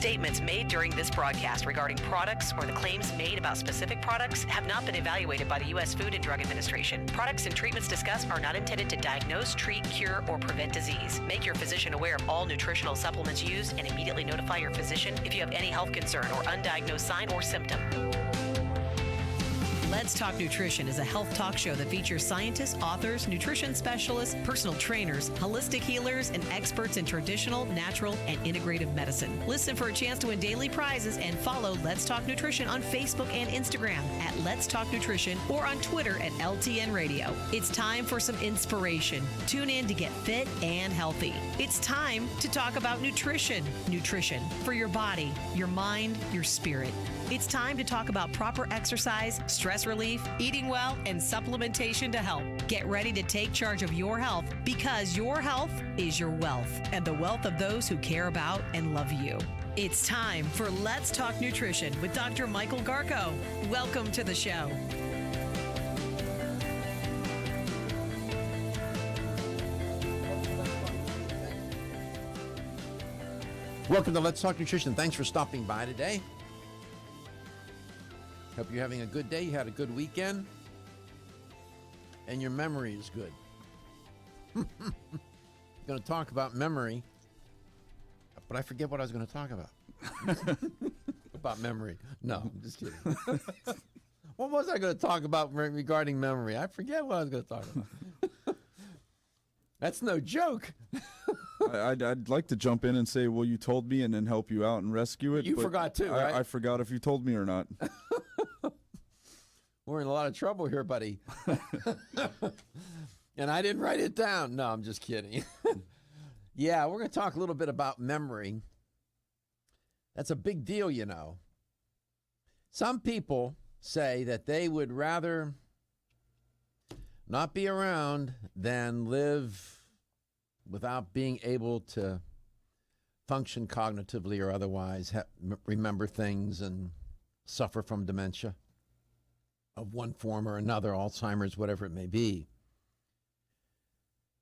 Statements made during this broadcast regarding products or the claims made about specific products have not been evaluated by the U.S. Food and Drug Administration. Products and treatments discussed are not intended to diagnose, treat, cure, or prevent disease. Make your physician aware of all nutritional supplements used and immediately notify your physician if you have any health concern or undiagnosed sign or symptom. Let's Talk Nutrition is a health talk show that features scientists, authors, nutrition specialists, personal trainers, holistic healers, and experts in traditional, natural, and integrative medicine. Listen for a chance to win daily prizes and follow Let's Talk Nutrition on Facebook and Instagram at Let's Talk Nutrition or on Twitter at LTN Radio. It's time for some inspiration. Tune in to get fit and healthy. It's time to talk about nutrition. Nutrition for your body, your mind, your spirit. It's time to talk about proper exercise, stress relief, eating well, and supplementation to help. Get ready to take charge of your health because your health is your wealth and the wealth of those who care about and love you. It's time for Let's Talk Nutrition with Dr. Michael Garko. Welcome to the show. Welcome to Let's Talk Nutrition. Thanks for stopping by today. Hope you're having a good day. You had a good weekend. And your memory is good. I'm going to talk about memory. But I forget what I was going to talk about. About memory. No, I'm just kidding. What was I going to talk about regarding memory? I forget what I was going to talk about. That's no joke. I'd like to jump in and say, well, you told me, and then help you out and rescue it. You forgot too, right? I forgot if you told me or not. We're in a lot of trouble here, buddy. And I didn't write it down. No, I'm just kidding. Yeah, we're going to talk a little bit about memory. That's a big deal, you know. Some people say that they would rather not be around than live without being able to function cognitively or otherwise, remember things and suffer from dementia of one form or another, Alzheimer's, whatever it may be.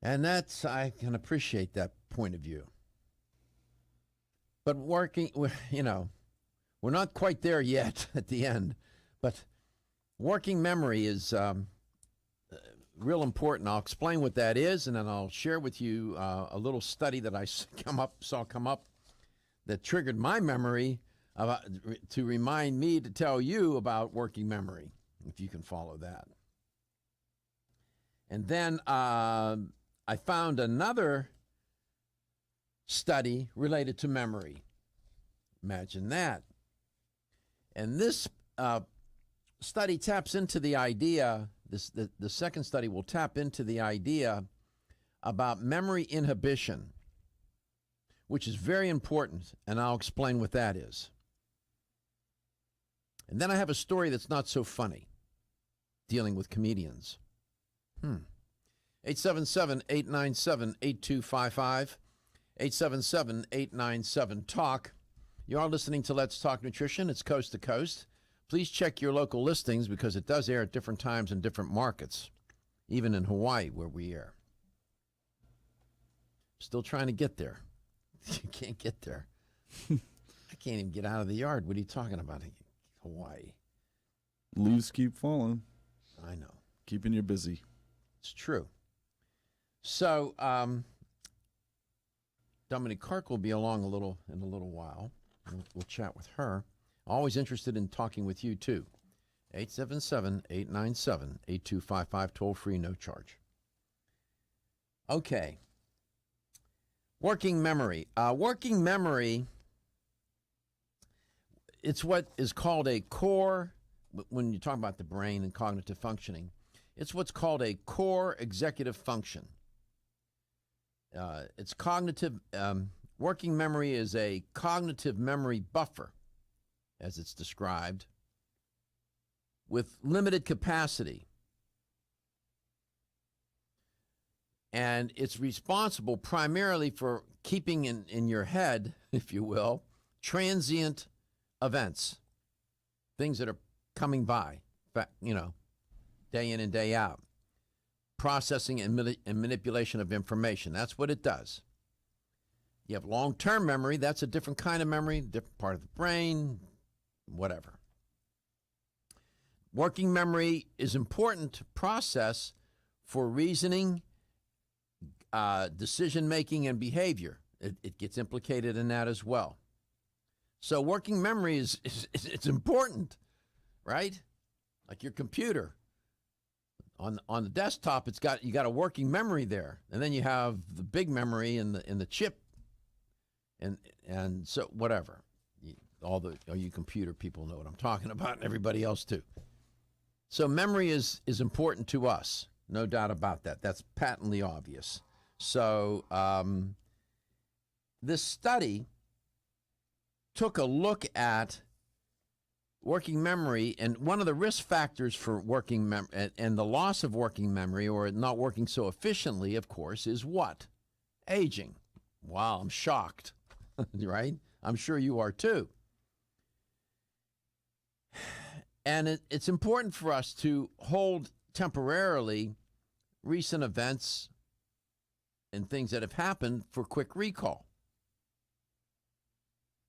And I can appreciate that point of view. But we're not quite there yet at the end. But working memory is real important. I'll explain what that is, and then I'll share with you a little study that I saw come up that triggered my memory to remind me to tell you about working memory, if you can follow that. And then I found another study related to memory. Imagine that. And this study taps into the idea, the second study will tap into the idea about memory inhibition, which is very important, and I'll explain what that is. And then I have a story that's not so funny, dealing with comedians. 877-897-8255, 877-897-TALK. You are listening to Let's Talk Nutrition. It's coast to coast. Please check your local listings because it does air at different times in different markets, even in Hawaii where we air. Still trying to get there. You can't get there. I can't even get out of the yard. What are you talking about? Hawaii. Leaves keep falling. I know. Keeping you busy. It's true. So, Dominique Clark will be along in a little while. We'll chat with her. Always interested in talking with you, too. 877-897-8255, toll-free, no charge. Okay. Working memory. Working memory, it's what is called a core, when you talk about the brain and cognitive functioning, it's what's called a core executive function. It's cognitive, working memory is a cognitive memory buffer, as it's described, with limited capacity. And it's responsible primarily for keeping in your head, if you will, transient events, things that are coming by, day in and day out. Processing and manipulation of information. That's what it does. You have long-term memory. That's a different kind of memory, different part of the brain, whatever. Working memory is important to process for reasoning, decision-making, and behavior. It gets implicated in that as well. So working memory it's important, right? Like your computer. On the desktop, you got a working memory there, and then you have the big memory in the chip, and so whatever. All you computer people know what I'm talking about, and everybody else too. So memory is important to us, no doubt about that. That's patently obvious. So this study took a look at working memory, and one of the risk factors for working memory and the loss of working memory, or not working so efficiently, of course, is what? Aging. Wow, I'm shocked, right? I'm sure you are too. And it's important for us to hold temporarily recent events and things that have happened for quick recall.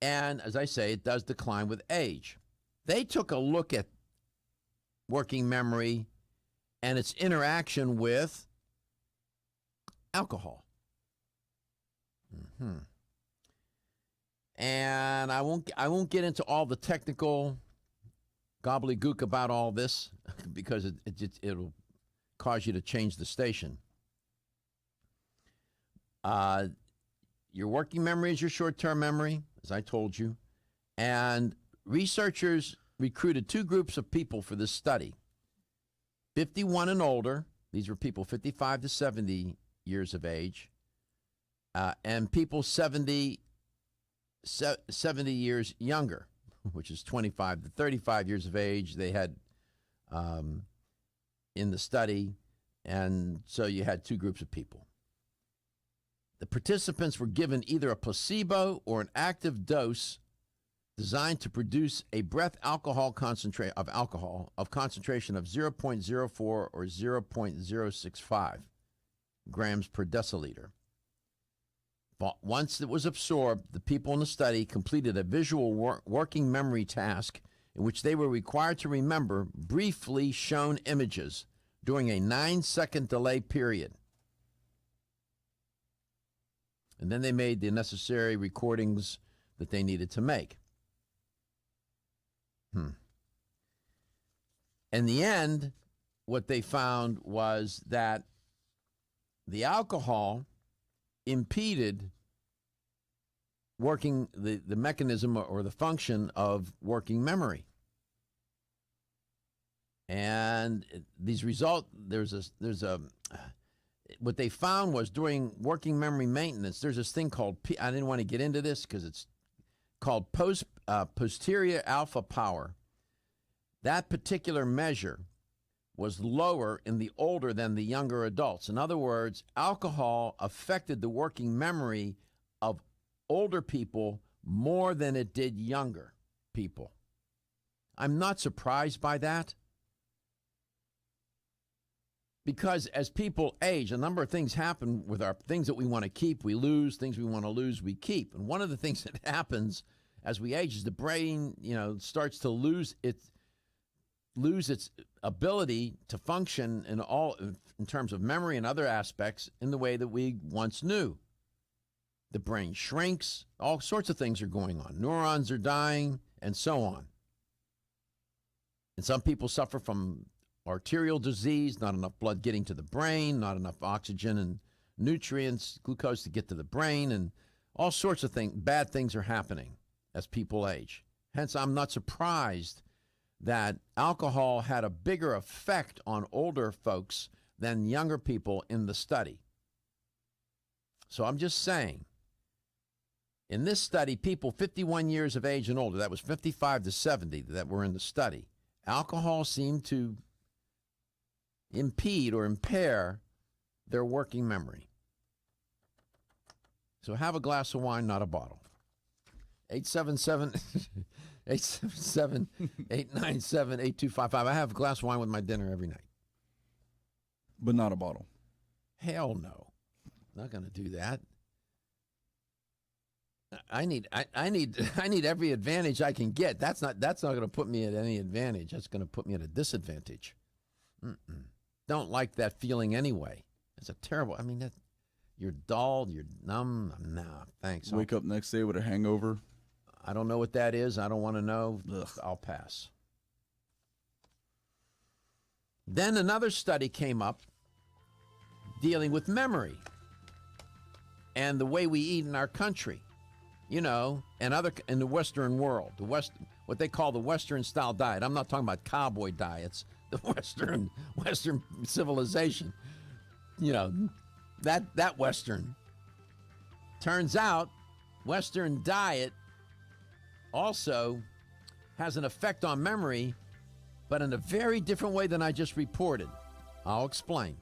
And as I say, it does decline with age. They took a look at working memory and its interaction with alcohol. And I won't get into all the technical gobbledygook about all this because it'll cause you to change the station. Your working memory is your short-term memory, as I told you, and researchers recruited two groups of people for this study. 51 and older, these were people 55 to 70 years of age, and people 70 years younger, which is 25 to 35 years of age. They had in the study, and so you had two groups of people. The participants were given either a placebo or an active dose designed to produce a breath alcohol concentration of 0.04 or 0.065 grams per deciliter. But once it was absorbed, the people in the study completed a visual working memory task in which they were required to remember briefly shown images during a 9-second delay period. And then they made the necessary recordings that they needed to make. In the end, what they found was that the alcohol impeded working the mechanism or the function of working memory. And these what they found was during working memory maintenance, there's this thing called, I didn't want to get into this because it's called posterior alpha power. That particular measure was lower in the older than the younger adults. In other words, alcohol affected the working memory of older people more than it did younger people. I'm not surprised by that, because as people age, a number of things happen with our things that we want to keep, we lose, things we want to lose, we keep. And one of the things that happens as we age is the brain, starts to lose its ability to function in terms of memory and other aspects in the way that we once knew. The brain shrinks, all sorts of things are going on. Neurons are dying, and so on. And some people suffer from arterial disease, not enough blood getting to the brain, not enough oxygen and nutrients, glucose to get to the brain, and all sorts of bad things are happening as people age. Hence, I'm not surprised that alcohol had a bigger effect on older folks than younger people in the study. So I'm just saying, in this study, people 51 years of age and older, that was 55 to 70 that were in the study, alcohol seemed to impede or impair their working memory. So have a glass of wine, not a bottle. 877-897-8255. I have a glass of wine with my dinner every night. But not a bottle. Hell no. Not going to do that. I need every advantage I can get. That's not going to put me at any advantage. That's going to put me at a disadvantage. Don't like that feeling anyway. It's a terrible. I mean, you're dull, you're numb. Nah, thanks. Wake up next day with a hangover. I don't know what that is. I don't want to know. Ugh. I'll pass. Then another study came up dealing with memory and the way we eat in our country, you know, and in the Western world, what they call the Western style diet. I'm not talking about cowboy diets, the Western civilization, you know, that Western. Turns out Western diet also has an effect on memory, but in a very different way than I just reported. I'll explain.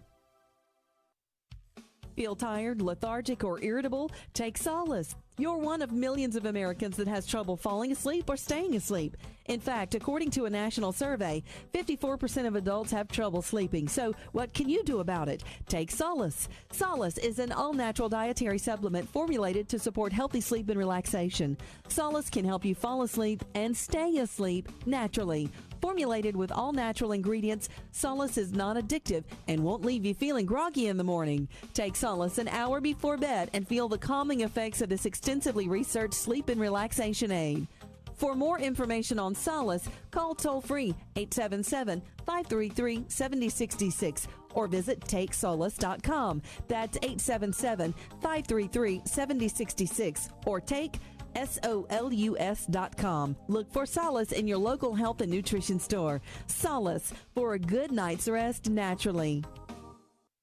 Feel tired, lethargic, or irritable? Take solace. You're one of millions of Americans that has trouble falling asleep or staying asleep. In fact, according to a national survey, 54% of adults have trouble sleeping. So what can you do about it? Take Solace. Solace is an all-natural dietary supplement formulated to support healthy sleep and relaxation. Solace can help you fall asleep and stay asleep naturally. Formulated with all natural ingredients, Solace is non-addictive and won't leave you feeling groggy in the morning. Take Solace an hour before bed and feel the calming effects of this extensively researched sleep and relaxation aid. For more information on Solace, call toll-free 877-533-7066 or visit takesolace.com. That's 877-533-7066 or take SOLUS.com. Look for Solace in your local health and nutrition store. Solace, for a good night's rest naturally.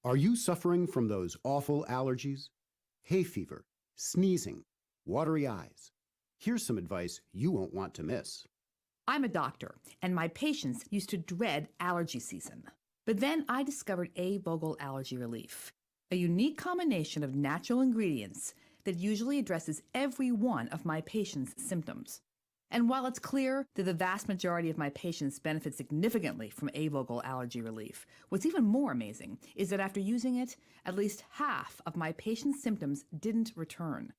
Are you suffering from those awful allergies? Hay fever, sneezing, watery eyes. Here's some advice you won't want to miss. I'm a doctor, and my patients used to dread allergy season. But then I discovered A-Vogel Allergy Relief, a unique combination of natural ingredients that usually addresses every one of my patients' symptoms. And while it's clear that the vast majority of my patients benefit significantly from A-Vogel Allergy Relief, what's even more amazing is that after using it, at least half of my patients' symptoms didn't return.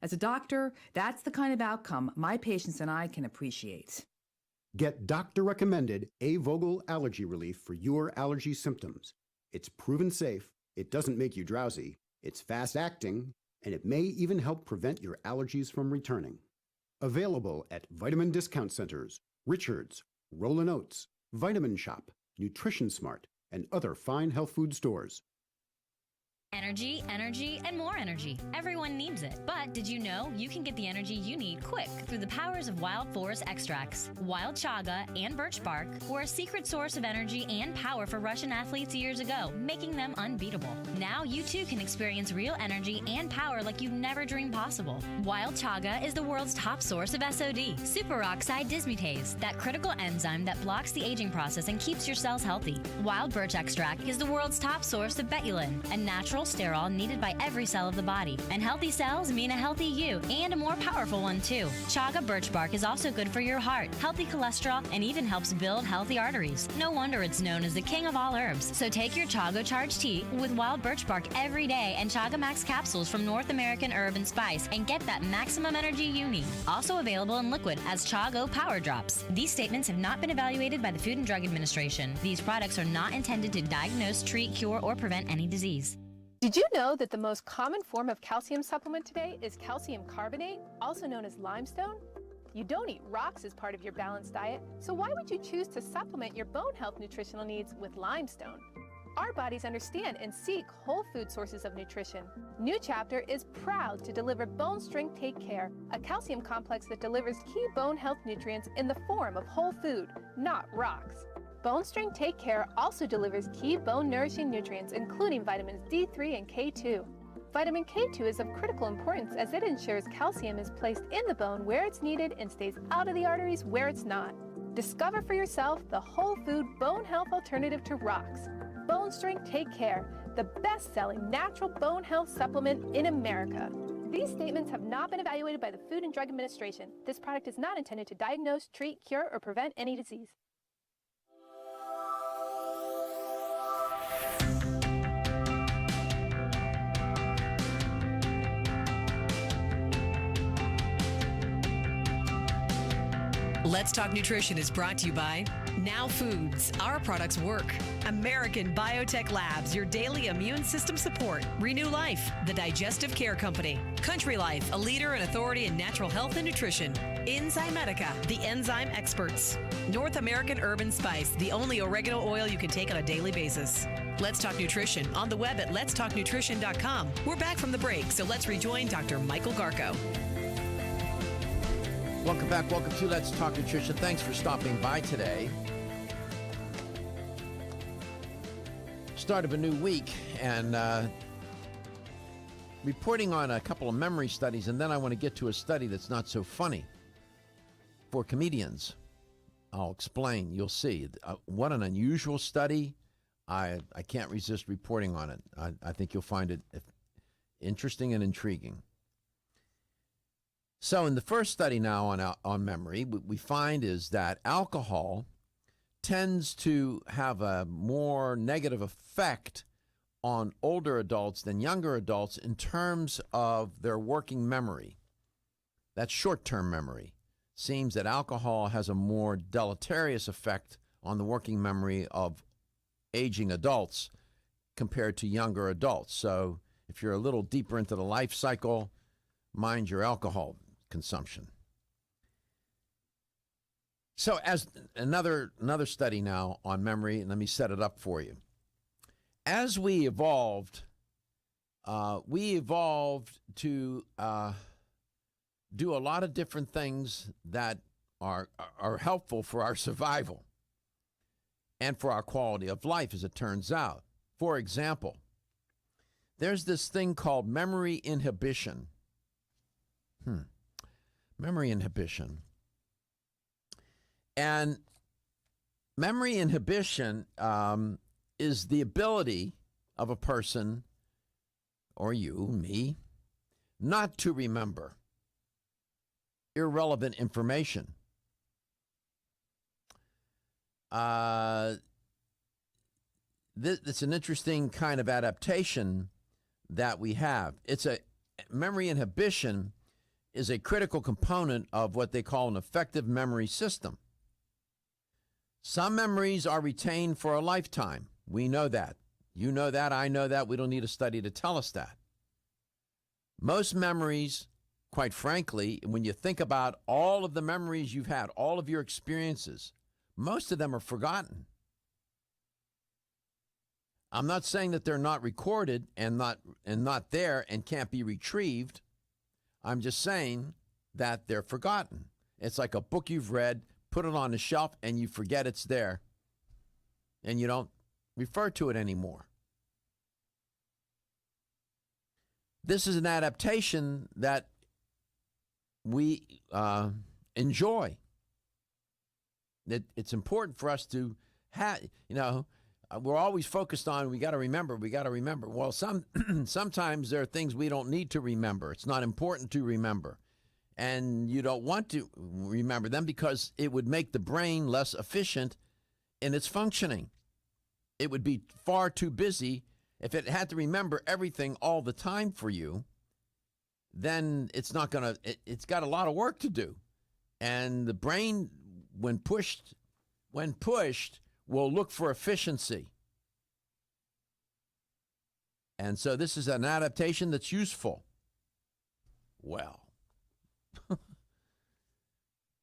As a doctor, that's the kind of outcome my patients and I can appreciate. Get doctor-recommended A-Vogel Allergy Relief for your allergy symptoms. It's proven safe, it doesn't make you drowsy, it's fast-acting, and it may even help prevent your allergies from returning. Available at vitamin discount centers, Richards, Rollin' Oats, Vitamin Shop, Nutrition Smart, and other fine health food stores. Energy, energy, and more energy. Everyone needs it. But did you know you can get the energy you need quick through the powers of wild forest extracts? Wild chaga and birch bark were a secret source of energy and power for Russian athletes years ago, making them unbeatable. Now you too can experience real energy and power like you've never dreamed possible. Wild chaga is the world's top source of SOD, superoxide dismutase, that critical enzyme that blocks the aging process and keeps your cells healthy. Wild birch extract is the world's top source of betulin, a natural sterol needed by every cell of the body. And healthy cells mean a healthy you, and a more powerful one too. Chaga birch bark is also good for your heart, healthy cholesterol, and even helps build healthy arteries. No wonder it's known as the king of all herbs. So take your Chaga Charge tea with wild birch bark every day and Chaga Max capsules from North American Herb and Spice and get that maximum energy you need. Also available in liquid as Chago Power Drops. These statements have not been evaluated by the Food and Drug Administration. These products are not intended to diagnose, treat, cure, or prevent any disease. Did you know that the most common form of calcium supplement today is calcium carbonate, also known as limestone? You don't eat rocks as part of your balanced diet, so why would you choose to supplement your bone health nutritional needs with limestone? Our bodies understand and seek whole food sources of nutrition. New Chapter is proud to deliver Bone Strength Take Care, a calcium complex that delivers key bone health nutrients in the form of whole food, not rocks. Bone Strength Take Care also delivers key bone-nourishing nutrients, including vitamins D3 and K2. Vitamin K2 is of critical importance as it ensures calcium is placed in the bone where it's needed and stays out of the arteries where it's not. Discover for yourself the whole food bone health alternative to rocks. Bone Strength Take Care, the best-selling natural bone health supplement in America. These statements have not been evaluated by the Food and Drug Administration. This product is not intended to diagnose, treat, cure, or prevent any disease. Let's Talk Nutrition is brought to you by Now Foods. Our products work. American Biotech Labs, your daily immune system support. Renew Life, the digestive care company. Country Life, a leader and authority in natural health and nutrition. Enzymedica, the enzyme experts. North American Urban Spice, the only oregano oil you can take on a daily basis. Let's Talk Nutrition on the web at letstalknutrition.com. We're back from the break, so let's rejoin Dr. Michael Garko. Welcome back. Welcome to Let's Talk Nutrition. Thanks for stopping by today. Start of a new week and reporting on a couple of memory studies, and then I want to get to a study that's not so funny for comedians. I'll explain. You'll see. What an unusual study. I can't resist reporting on it. I think you'll find it interesting and intriguing. So in the first study now on memory, what we find is that alcohol tends to have a more negative effect on older adults than younger adults in terms of their working memory. That's short-term memory. Seems that alcohol has a more deleterious effect on the working memory of aging adults compared to younger adults. So if you're a little deeper into the life cycle, mind your alcohol consumption. So as another study now on memory, and let me set it up for you. As we evolved to do a lot of different things that are helpful for our survival and for our quality of life, as it turns out. For example, there's this thing called memory inhibition. Memory inhibition. And memory inhibition is the ability of a person, or you, me, not to remember irrelevant information. It's an interesting kind of adaptation that we have. Memory inhibition is a critical component of what they call an effective memory system. Some memories are retained for a lifetime. We know that. You know that. I know that. We don't need a study to tell us that. Most memories, quite frankly, when you think about all of the memories you've had, all of your experiences, most of them are forgotten. I'm not saying that they're not recorded and not there and can't be retrieved. I'm just saying that they're forgotten. It's like a book you've read, put it on the shelf, and you forget it's there, and you don't refer to it anymore. This is an adaptation that we enjoy. It's important for us to have, we're always focused on, we got to remember. Well, sometimes there are things we don't need to remember. It's not important to remember. And you don't want to remember them because it would make the brain less efficient in its functioning. It would be far too busy. If it had to remember everything all the time for you, then it's got a lot of work to do. And the brain, when pushed, will look for efficiency. And so this is an adaptation that's useful. Well,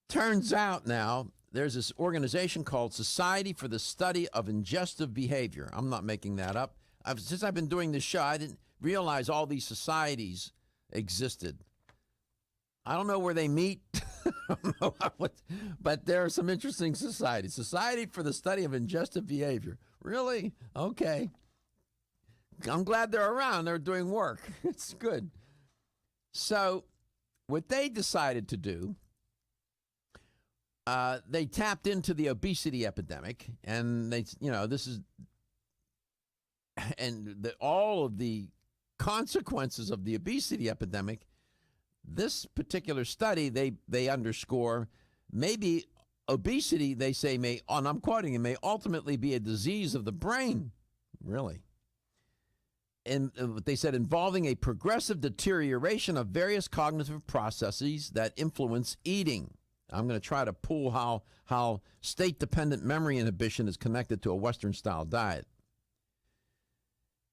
turns out now there's this organization called Society for the Study of Ingestive Behavior. I'm not making that up. Since I've been doing this show, I didn't realize all these societies existed. I don't know where they meet, but there are some interesting societies. Society for the Study of Ingestive Behavior. Really? Okay. I'm glad they're around. They're doing work. It's good. So what they decided to do, they tapped into the obesity epidemic, and all of the consequences of the obesity epidemic. This particular study, they underscore, maybe obesity, they say, and I'm quoting it, may ultimately be a disease of the brain. Really? And they said involving a progressive deterioration of various cognitive processes that influence eating. I'm going to try to pull how state-dependent memory inhibition is connected to a Western-style diet.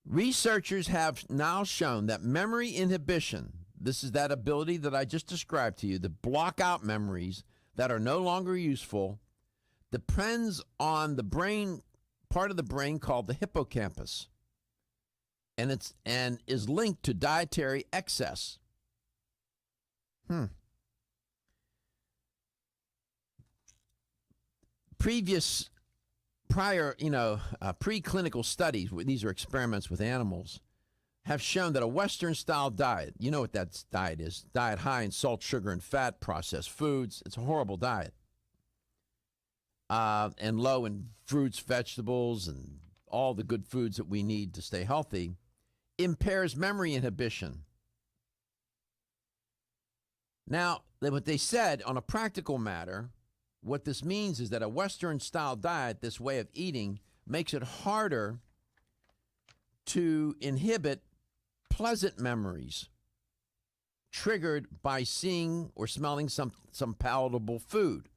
Researchers have now shown that memory inhibition, this is that ability that I just described to you, to block out memories that are no longer useful, depends on the brain, part of the brain called the hippocampus, and is linked to dietary excess. Preclinical studies, these are experiments with animals, have shown that a Western-style diet, you know what that diet is, diet high in salt, sugar, and fat, processed foods, it's a horrible diet, and low in fruits, vegetables, and all the good foods that we need to stay healthy, impairs memory inhibition. Now, what they said on a practical matter, what this means is that a Western-style diet, this way of eating, makes it harder to inhibit pleasant memories triggered by seeing or smelling some palatable food.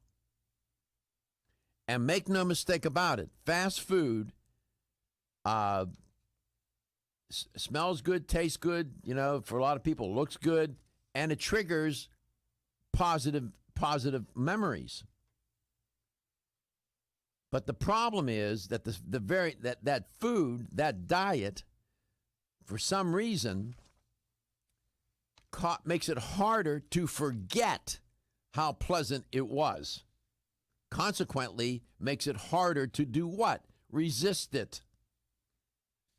And make no mistake about it, fast food smells good, tastes good, for a lot of people, looks good, and it triggers positive memories. But the problem is that that food, that diet, for some reason, makes it harder to forget how pleasant it was. Consequently, makes it harder to do what? Resist it.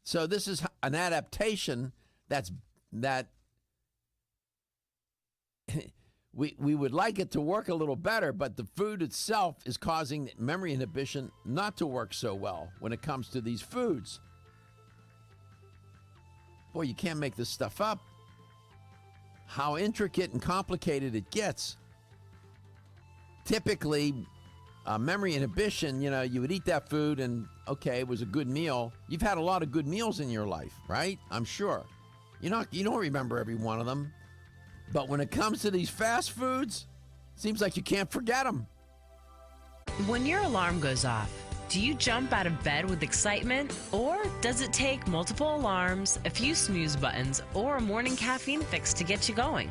So this is an adaptation that we would like it to work a little better, but the food itself is causing memory inhibition not to work so well when it comes to these foods. Boy, you can't make this stuff up. How intricate and complicated it gets. Typically, memory inhibition, you would eat that food and, okay, it was a good meal. You've had a lot of good meals in your life, right? I'm sure. You don't remember every one of them. But when it comes to these fast foods, it seems like you can't forget them. When your alarm goes off, do you jump out of bed with excitement? Or does it take multiple alarms, a few snooze buttons, or a morning caffeine fix to get you going?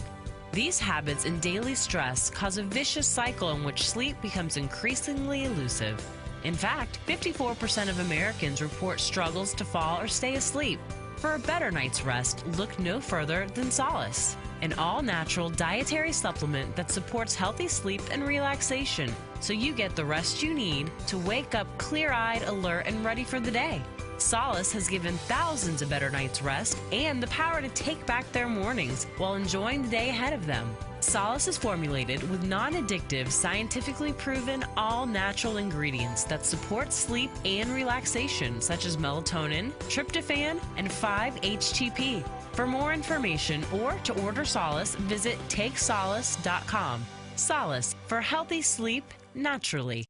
These habits and daily stress cause a vicious cycle in which sleep becomes increasingly elusive. In fact, 54% of Americans report struggles to fall or stay asleep. For a better night's rest, look no further than Solace, an all-natural dietary supplement that supports healthy sleep and relaxation, so you get the rest you need to wake up clear-eyed, alert, and ready for the day. Solace has given thousands a better night's rest and the power to take back their mornings while enjoying the day ahead of them. Solace is formulated with non-addictive, scientifically proven, all-natural ingredients that support sleep and relaxation, such as melatonin, tryptophan, and 5-HTP. For more information or to order Solace, visit takesolace.com. Solace, for healthy sleep naturally.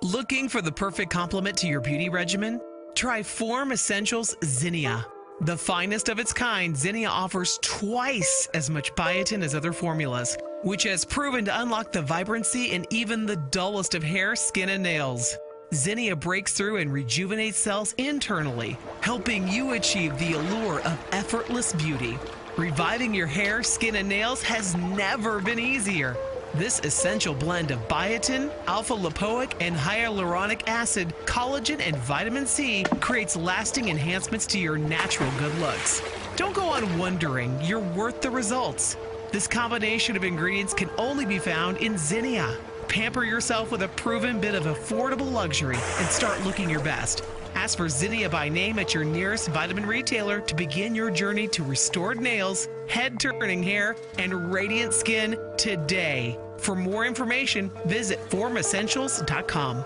Looking for the perfect complement to your beauty regimen? Try Form Essentials Zinnia. The finest of its kind, Zinnia offers twice as much biotin as other formulas, which has proven to unlock the vibrancy in even the dullest of hair, skin, and nails. Zinnia breaks through and rejuvenates cells internally, helping you achieve the allure of effortless beauty. Reviving your hair, skin, and nails has never been easier. This essential blend of biotin, alpha-lipoic, and hyaluronic acid, collagen, and vitamin C creates lasting enhancements to your natural good looks. Don't go on wondering, you're worth the results. This combination of ingredients can only be found in Zinnia. Pamper yourself with a proven bit of affordable luxury and start looking your best. Ask for Zinnia by name at your nearest vitamin retailer to begin your journey to restored nails, head-turning hair, and radiant skin today. For more information, visit formessentials.com.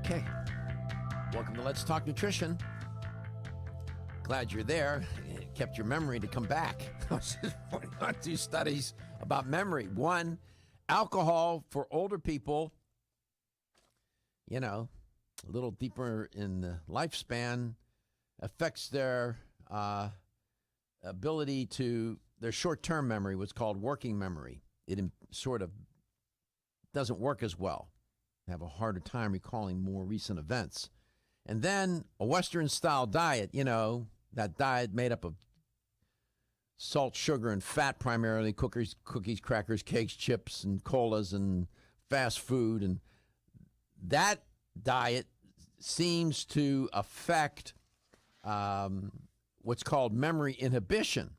Okay. Welcome to Let's Talk Nutrition. Glad you're there. It kept your memory to come back. I was just pointing out 2 studies about memory. One, alcohol for older people, you know, a little deeper in the lifespan, affects their ability to, their short-term memory, what's called working memory. It sort of doesn't work as well. They have a harder time recalling more recent events. And then a Western-style diet, you know, that diet made up of salt, sugar, and fat primarily, cookies, crackers, cakes, chips, and colas, and fast food. And that diet seems to affect what's called memory inhibition.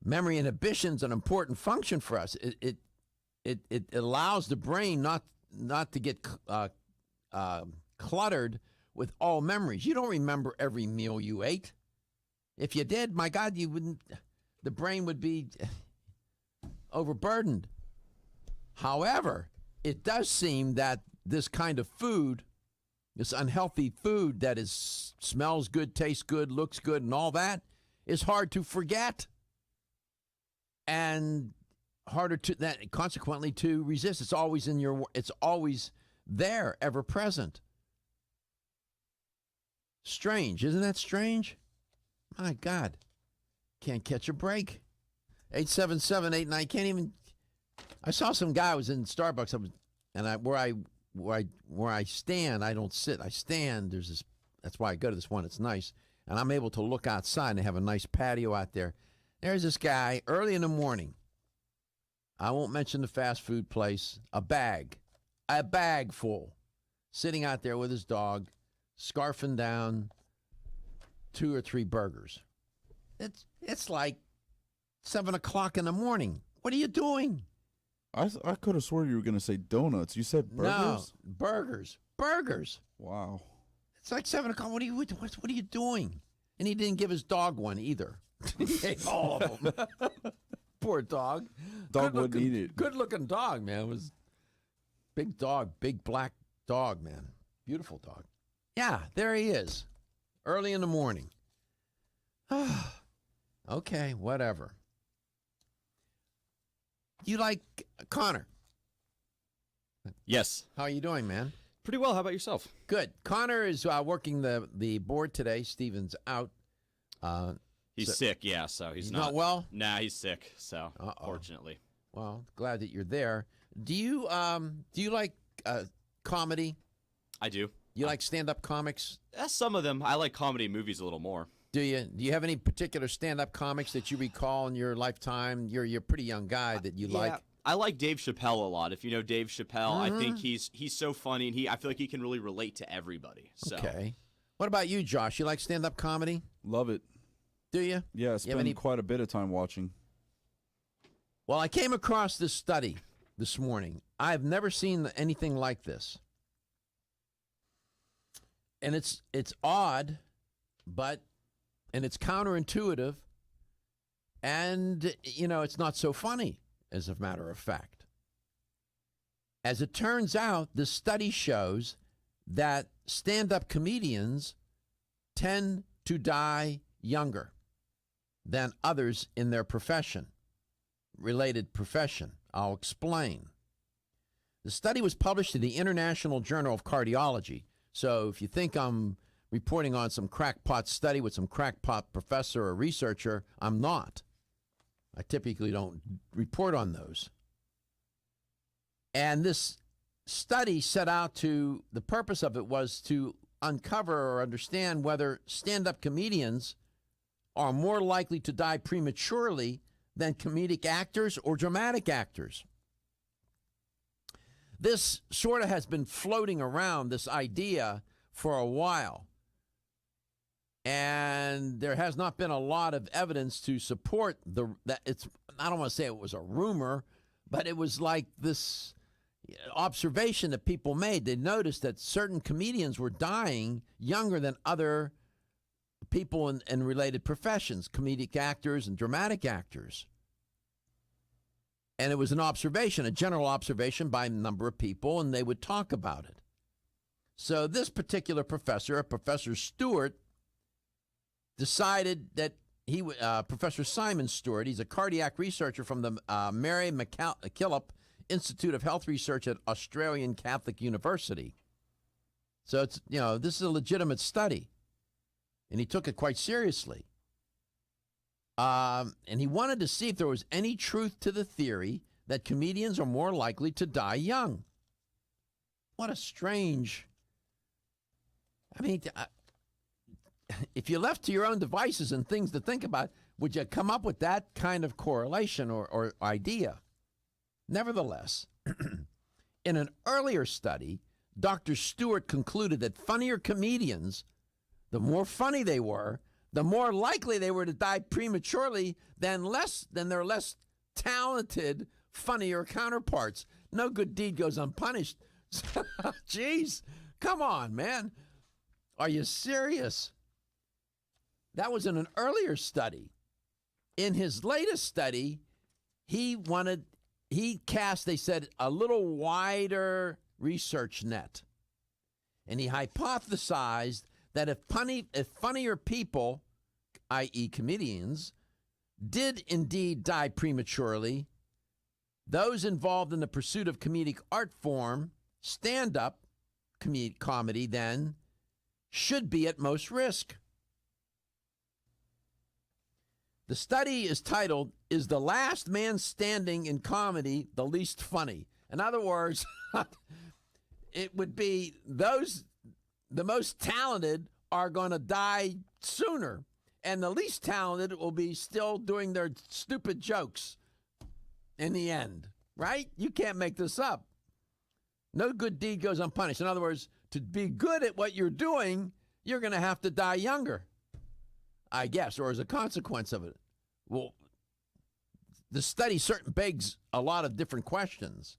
Memory inhibition is an important function for us. It allows the brain not to get cluttered with all memories. You don't remember every meal you ate. If you did, my God, you wouldn't. The brain would be overburdened. However, it does seem that this kind of food, this unhealthy food that smells good, tastes good, looks good, and all that, is hard to forget, and consequently to resist. It's always it's always there, ever present. Strange, isn't that strange? My God, can't catch a break. 877-89, can't even. I saw some guy was in Starbucks, where I stand, I don't sit, I stand. There's this. That's why I go to this one. It's nice, and I'm able to look outside and they have a nice patio out there. There's this guy early in the morning. I won't mention the fast food place. A bag full, sitting out there with his dog, scarfing down 2 or 3 burgers. It's like 7 o'clock in the morning. What are you doing? I could have sworn you were going to say donuts. You said burgers? No, burgers. Wow. It's like 7 o'clock. What are you doing? And he didn't give his dog one either. He ate all of them. Poor dog. Dog wouldn't eat it. Good-looking dog, man. It was big dog, big black dog, man. Beautiful dog. Yeah, there he is. Early in the morning. Okay, whatever. You like Connor? Yes. How are you doing, man? Pretty well. How about yourself? Good. Connor is working the board today. Steven's out. He's sick, yeah, so he's not well? Nah, he's sick, so fortunately. Well, glad that you're there. Do you like comedy? I do. You like stand-up comics? Some of them. I like comedy movies a little more. Do you? Do you have any particular stand-up comics that you recall in your lifetime? You're a pretty young guy that you like. I like Dave Chappelle a lot. If you know Dave Chappelle, I think he's so funny, and I feel like he can really relate to everybody. So. Okay. What about you, Josh? You like stand-up comedy? Love it. Do you? Yeah, I spend quite a bit of time watching. Well, I came across this study this morning. I've never seen anything like this. And it's odd, and it's counterintuitive, and, it's not so funny, as a matter of fact. As it turns out, the study shows that stand-up comedians tend to die younger than others in their related profession. I'll explain. The study was published in the International Journal of Cardiology. So if you think I'm reporting on some crackpot study with some crackpot professor or researcher, I'm not. I typically don't report on those. And this study the purpose of it was to uncover or understand whether stand-up comedians are more likely to die prematurely than comedic actors or dramatic actors. This sort of has been floating around, this idea, for a while. And there has not been a lot of evidence to support that it's, I don't want to say it was a rumor, but it was like this observation that people made. They noticed that certain comedians were dying younger than other people in related professions, comedic actors and dramatic actors. And it was an observation, a general observation by a number of people, and they would talk about it. So this particular professor, Professor Stewart, decided that Professor Simon Stewart, he's a cardiac researcher from the Mary MacKillop Institute of Health Research at Australian Catholic University. So it's, this is a legitimate study, and he took it quite seriously. And he wanted to see if there was any truth to the theory that comedians are more likely to die young. What a strange... if you're left to your own devices and things to think about, would you come up with that kind of correlation or idea? Nevertheless, in an earlier study, Dr. Stewart concluded that funnier comedians, the more funny they were, the more likely they were to die prematurely than their less talented, funnier counterparts. No good deed goes unpunished. Jeez, come on, man. Are you serious? That was in an earlier study. In his latest study, he cast, they said, a little wider research net. And he hypothesized that if funnier people, i.e. comedians, did indeed die prematurely, those involved in the pursuit of comedic art form, stand-up comedy then, should be at most risk. The study is titled, "Is the Last Man Standing in Comedy the Least Funny?" In other words, it would be the most talented are going to die sooner, and the least talented will be still doing their stupid jokes in the end, right? You can't make this up. No good deed goes unpunished. In other words, to be good at what you're doing, you're going to have to die younger, I guess, or as a consequence of it. Well, the study certainly begs a lot of different questions.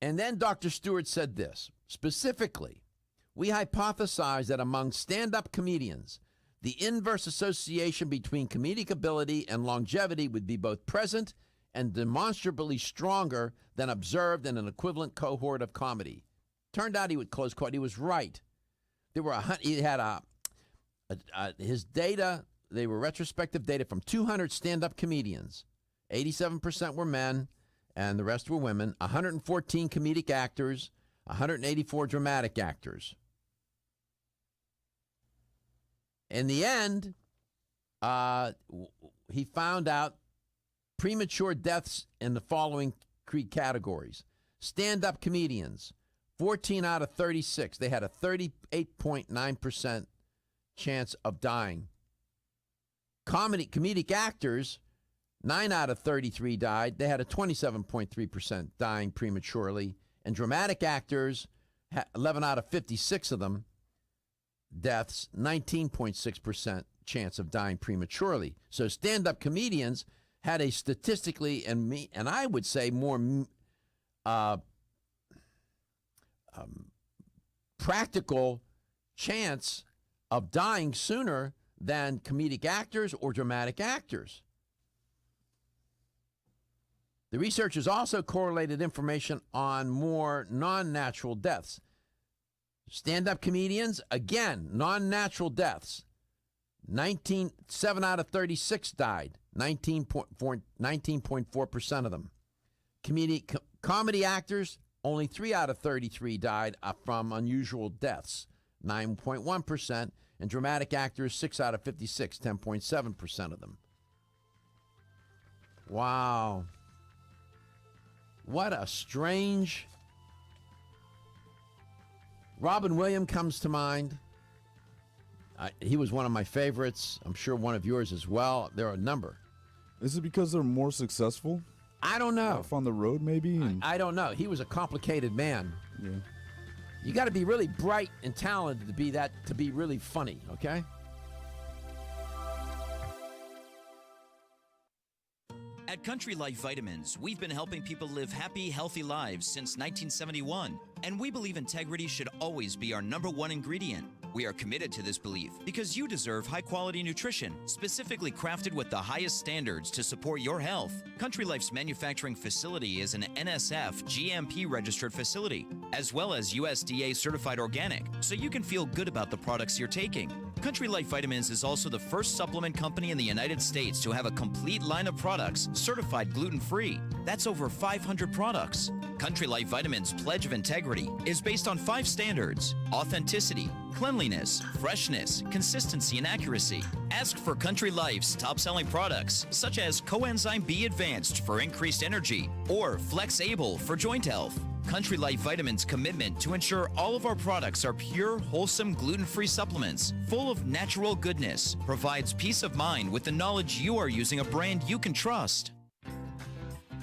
And then Dr. Stewart said this, specifically, we hypothesize that among stand-up comedians, the inverse association between comedic ability and longevity would be both present and demonstrably stronger than observed in an equivalent cohort of comedy. Turned out he would close quote. He was right. His data. They were retrospective data from 200 stand-up comedians. 87% were men, and the rest were women. 114 comedic actors, 184 dramatic actors. In the end, he found out premature deaths in the following three categories. Stand-up comedians, 14 out of 36. They had a 38.9% chance of dying. Comedic actors, 9 out of 33 died. They had a 27.3% dying prematurely. And dramatic actors, 11 out of 56 of them, deaths, 19.6% chance of dying prematurely. So stand-up comedians had a statistically, and I would say more practical chance of dying sooner than comedic actors or dramatic actors. The researchers also correlated information on more non-natural deaths. Stand-up comedians, again, non-natural deaths. 7 out of 36 died, 19.4% of them. Comedy actors, only 3 out of 33 died from unusual deaths, 9.1%. And dramatic actors, 6 out of 56, 10.7% of them. Wow. What a strange... Robin Williams comes to mind. He was one of my favorites. I'm sure one of yours as well. There are a number. Is it because they're more successful? I don't know. Off on the road, maybe? I don't know. He was a complicated man. Yeah. You got to be really bright and talented to be really funny, okay? At Country Life Vitamins, we've been helping people live happy, healthy lives since 1971, and we believe integrity should always be our #1 ingredient. We are committed to this belief because you deserve high-quality nutrition, specifically crafted with the highest standards to support your health. Country Life's manufacturing facility is an NSF GMP-registered facility, as well as USDA certified organic, so you can feel good about the products you're taking. Country Life Vitamins is also the first supplement company in the United States to have a complete line of products certified gluten-free. That's over 500 products. Country Life Vitamins' Pledge of Integrity is based on 5 standards: authenticity, cleanliness, freshness, consistency, and accuracy. Ask for Country Life's top-selling products, such as Coenzyme B Advanced for increased energy or Flex Able for joint health. Country Life Vitamins' commitment to ensure all of our products are pure, wholesome, gluten-free supplements full of natural goodness provides peace of mind with the knowledge you are using a brand you can trust.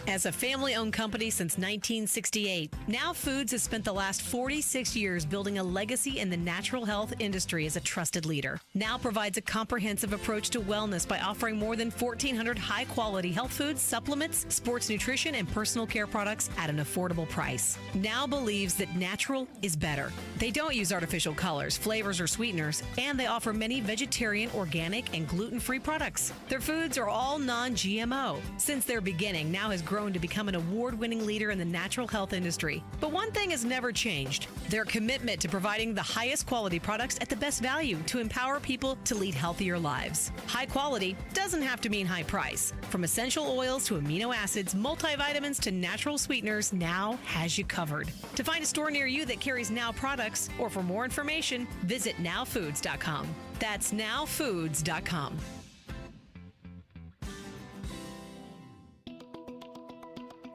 As a family-owned company since 1968, Now Foods has spent the last 46 years building a legacy in the natural health industry as a trusted leader. Now provides a comprehensive approach to wellness by offering more than 1,400 high-quality health foods, supplements, sports nutrition, and personal care products at an affordable price. Now believes that natural is better. They don't use artificial colors, flavors, or sweeteners, and they offer many vegetarian, organic, and gluten-free products. Their foods are all non-GMO. Since their beginning, Now has grown to become an award-winning leader in the natural health industry. But one thing has never changed: their commitment to providing the highest quality products at the best value to empower people to lead healthier lives. High quality doesn't have to mean high price. From essential oils to amino acids, multivitamins to natural sweeteners, Now has you covered. To find a store near you that carries Now products, or for more information, visit nowfoods.com. That's nowfoods.com.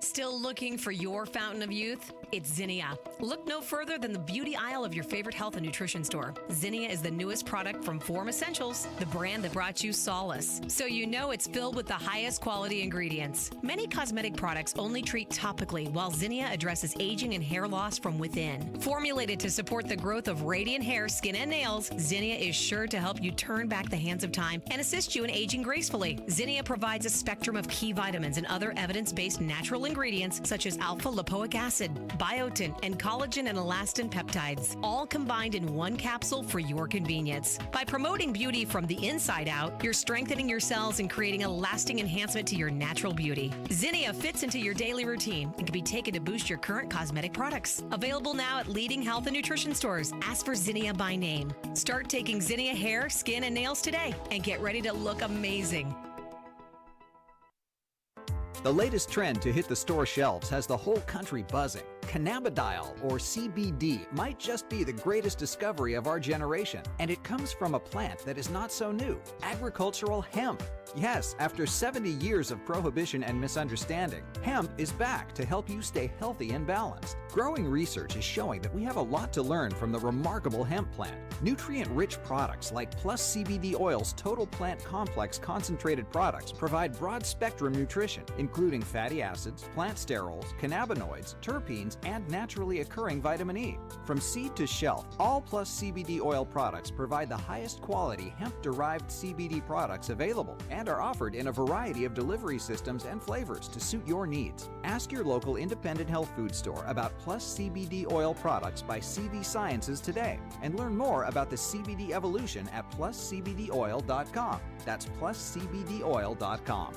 Still looking for your fountain of youth? It's Zinnia. Look no further than the beauty aisle of your favorite health and nutrition store. Zinnia is the newest product from Form Essentials, the brand that brought you solace. So you know it's filled with the highest quality ingredients. Many cosmetic products only treat topically, while Zinnia addresses aging and hair loss from within. Formulated to support the growth of radiant hair, skin, and nails, Zinnia is sure to help you turn back the hands of time and assist you in aging gracefully. Zinnia provides a spectrum of key vitamins and other evidence-based natural ingredients such as alpha-lipoic acid, biotin, and collagen and elastin peptides, all combined in one capsule for your convenience. By promoting beauty from the inside out, you're strengthening your cells and creating a lasting enhancement to your natural beauty. Zinnia fits into your daily routine and can be taken to boost your current cosmetic products. Available now at leading health and nutrition stores. Ask for Zinnia by name. Start taking Zinnia hair, skin, and nails today and get ready to look amazing. The latest trend to hit the store shelves has the whole country buzzing. Cannabidiol, or CBD, might just be the greatest discovery of our generation, and it comes from a plant that is not so new: agricultural hemp. Yes, after 70 years of prohibition and misunderstanding, hemp is back to help you stay healthy and balanced. Growing research is showing that we have a lot to learn from the remarkable hemp plant. Nutrient-rich products like Plus CBD Oil's Total Plant Complex concentrated products provide broad-spectrum nutrition, including fatty acids, plant sterols, cannabinoids, terpenes, and naturally occurring vitamin E. From seed to shelf, all Plus CBD Oil products provide the highest quality hemp-derived CBD products available and are offered in a variety of delivery systems and flavors to suit your needs. Ask your local independent health food store about Plus CBD Oil products by CV Sciences today and learn more about the CBD evolution at pluscbdoil.com. That's pluscbdoil.com.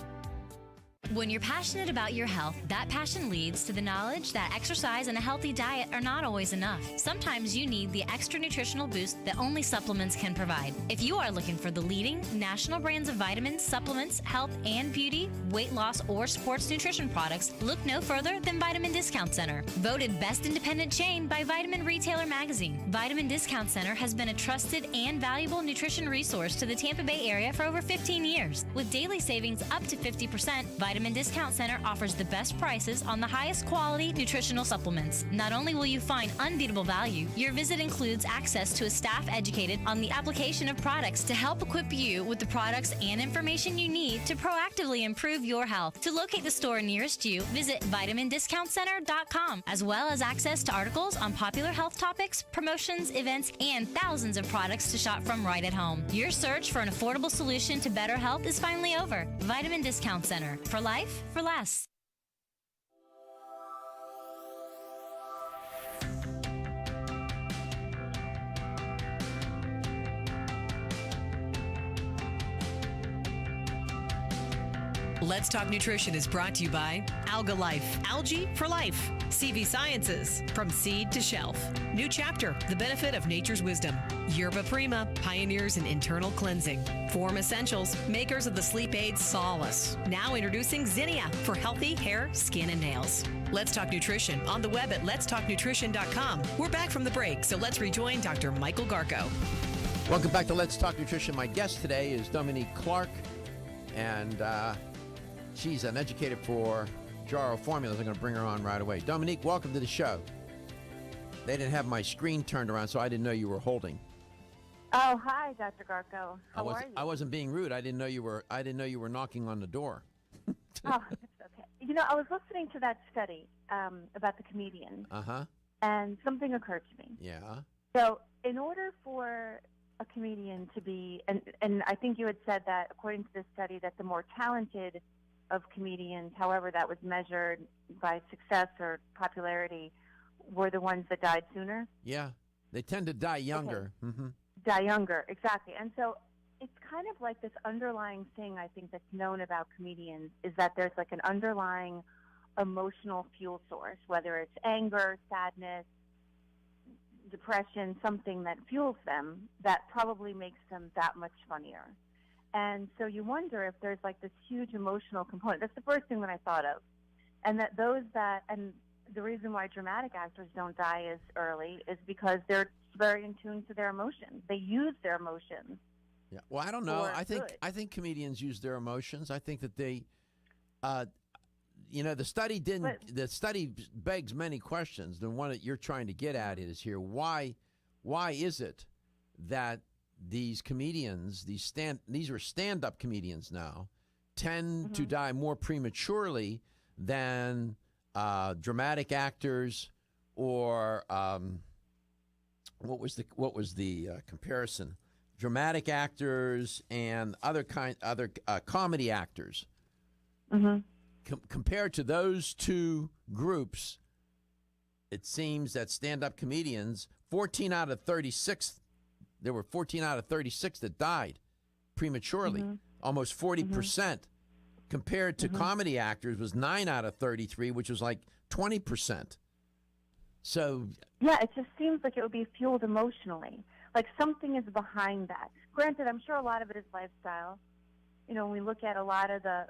When you're passionate about your health, that passion leads to the knowledge that exercise and a healthy diet are not always enough. Sometimes you need the extra nutritional boost that only supplements can provide. If you are looking for the leading national brands of vitamins, supplements, health and beauty, weight loss, or sports nutrition products, look no further than Vitamin Discount Center. Voted Best Independent Chain by Vitamin Retailer Magazine, Vitamin Discount Center has been a trusted and valuable nutrition resource to the Tampa Bay area for over 15 years. With daily savings up to 50%, Vitamin Discount Center offers the best prices on the highest quality nutritional supplements. Not only will you find unbeatable value, your visit includes access to a staff educated on the application of products to help equip you with the products and information you need to proactively improve your health. To locate the store nearest you, visit vitamindiscountcenter.com, as well as access to articles on popular health topics, promotions, events, and thousands of products to shop from right at home. Your search for an affordable solution to better health is finally over. Vitamin Discount Center. For life, for less. Let's Talk Nutrition is brought to you by Alga Life, algae for life. CV Sciences, from seed to shelf. New Chapter, the benefit of nature's wisdom. Yerba Prima, pioneers in internal cleansing. Form Essentials, makers of the sleep aid Solace. Now introducing Zinnia for healthy hair, skin, and nails. Let's Talk Nutrition on the web at letstalknutrition.com. We're back from the break, so let's rejoin Dr. Michael Garko. Welcome back to Let's Talk Nutrition. My guest today is Dominique Clark, and she's an educator for Jarrow Formulas. I'm going to bring her on right away. Dominique, welcome to the show. They didn't have my screen turned around, so I didn't know you were holding. Oh, hi, Dr. Garko. How are you? I wasn't being rude. I didn't know you were knocking on the door. Oh, it's okay. You know, I was listening to that study about the comedian, and something occurred to me. Yeah. So, in order for a comedian to be, and I think you had said that according to this study, that the more talented of comedians, however that was measured by success or popularity, were the ones that died sooner. Yeah, they tend to die younger. Okay. Die younger, exactly. And so it's kind of like this underlying thing, I think, that's known about comedians, is that there's like an underlying emotional fuel source, whether it's anger, sadness, depression, something that fuels them that probably makes them that much funnier. And so you wonder if there's like this huge emotional component. That's the first thing that I thought of. And that and the reason why dramatic actors don't die as early is because they're very in tune to their emotions. They use their emotions. Yeah. Well, I don't know. I think comedians use their emotions. I think that they, the study begs many questions. The one that you're trying to get at is here. Why is it that these comedians, these are stand-up comedians now, tend to die more prematurely than dramatic actors or what was the comparison? Dramatic actors and other comedy actors. Compared to those two groups, it seems that stand-up comedians, 14 out of 36, there were 14 out of 36 that died prematurely, almost 40%. Compared to comedy actors was 9 out of 33, which was like 20%. So yeah, it just seems like it would be fueled emotionally. Like something is behind that. Granted, I'm sure a lot of it is lifestyle. You know, when we look at a lot of the.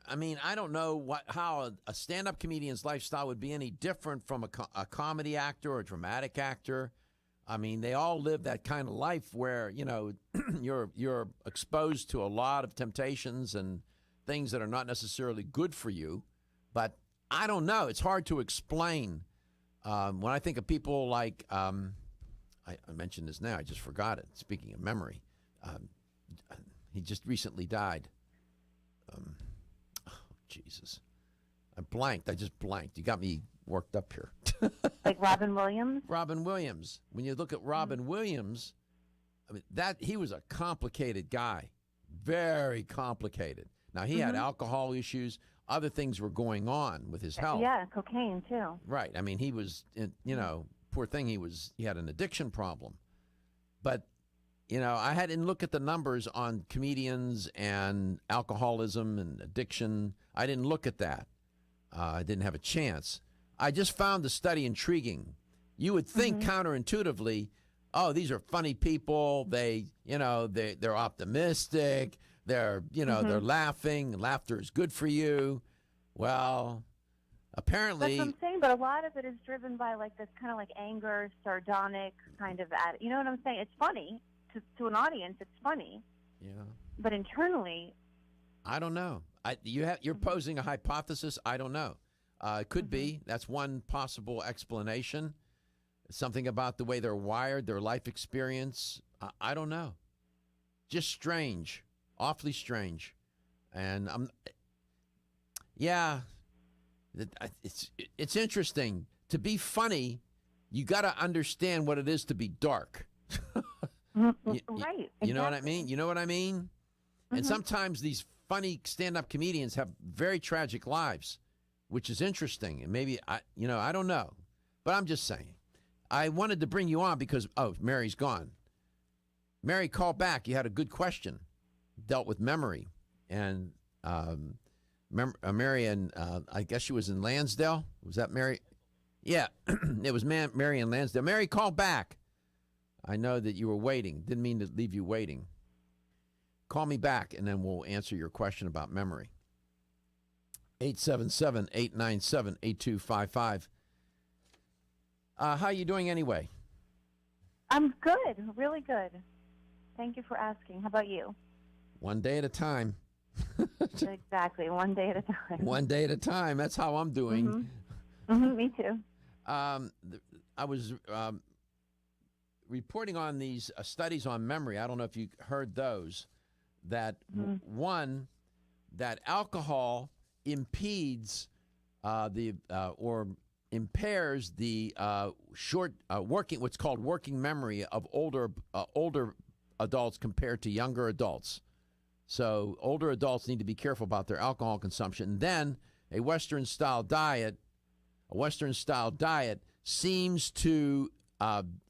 I don't know how a stand-up comedian's lifestyle would be any different from a comedy actor or a dramatic actor. I mean, they all live that kind of life where, you're exposed to a lot of temptations and things that are not necessarily good for you. But I don't know. It's hard to explain. When I think of people like, I mentioned this now, I just forgot it. Speaking of memory, he just recently died. Jesus. I just blanked. You got me worked up here. Like Robin Williams? Robin Williams. When you look at Robin Williams, I mean, he was a complicated guy. Very complicated. Now, he had alcohol issues. Other things were going on with his health. Yeah, cocaine, too. Right. I mean, he was, poor thing, he had an addiction problem. But, I hadn't looked at the numbers on comedians and alcoholism and addiction. I didn't look at that. I didn't have a chance. I just found the study intriguing. You would think counterintuitively, oh, these are funny people. They're optimistic. They're laughing. Laughter is good for you. Well, apparently. That's what I'm saying, but a lot of it is driven by like this kind of like anger, sardonic kind of attitude. You know what I'm saying? It's funny to an audience. It's funny. Yeah. But internally, I don't know. You're posing a hypothesis. I don't know. It could be. That's one possible explanation. Something about the way they're wired, their life experience. I don't know. Just strange. Awfully strange. And it's interesting. To be funny, you got to understand what it is to be dark. Right. You know what I mean? You know what I mean? And sometimes these funny stand-up comedians have very tragic lives, which is interesting. And maybe, I don't know. But I'm just saying. I wanted to bring you on because, Mary's gone. Mary, call back. You had a good question. dealt with memory. And Mary, and I guess she was in Lansdale. Was that Mary? Yeah, it was Mary in Lansdale. Mary, call back. I know that you were waiting. Didn't mean to leave you waiting. Call me back, and then we'll answer your question about memory. 877-897-8255. How are you doing anyway? I'm good, really good. Thank you for asking. How about you? One day at a time. Exactly, one day at a time. One day at a time. That's how I'm doing. Me too. I was reporting on these studies on memory. I don't know if you heard those. That one, that alcohol impedes or impairs the what's called working memory of older adults compared to younger adults. So older adults need to be careful about their alcohol consumption. And then a Western style diet seems to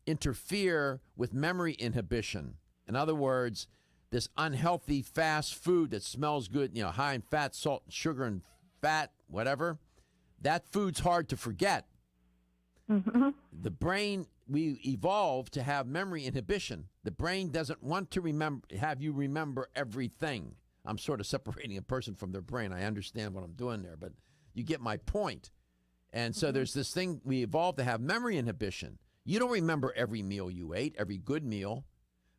interfere with memory inhibition. In other words, this unhealthy fast food that smells good, high in fat, salt, sugar, and fat, whatever, that food's hard to forget. The brain, we evolved to have memory inhibition. The brain doesn't want to have you remember everything. I'm sort of separating a person from their brain. I understand what I'm doing there, but you get my point. And so there's this thing, we evolved to have memory inhibition. You don't remember every meal you ate, every good meal.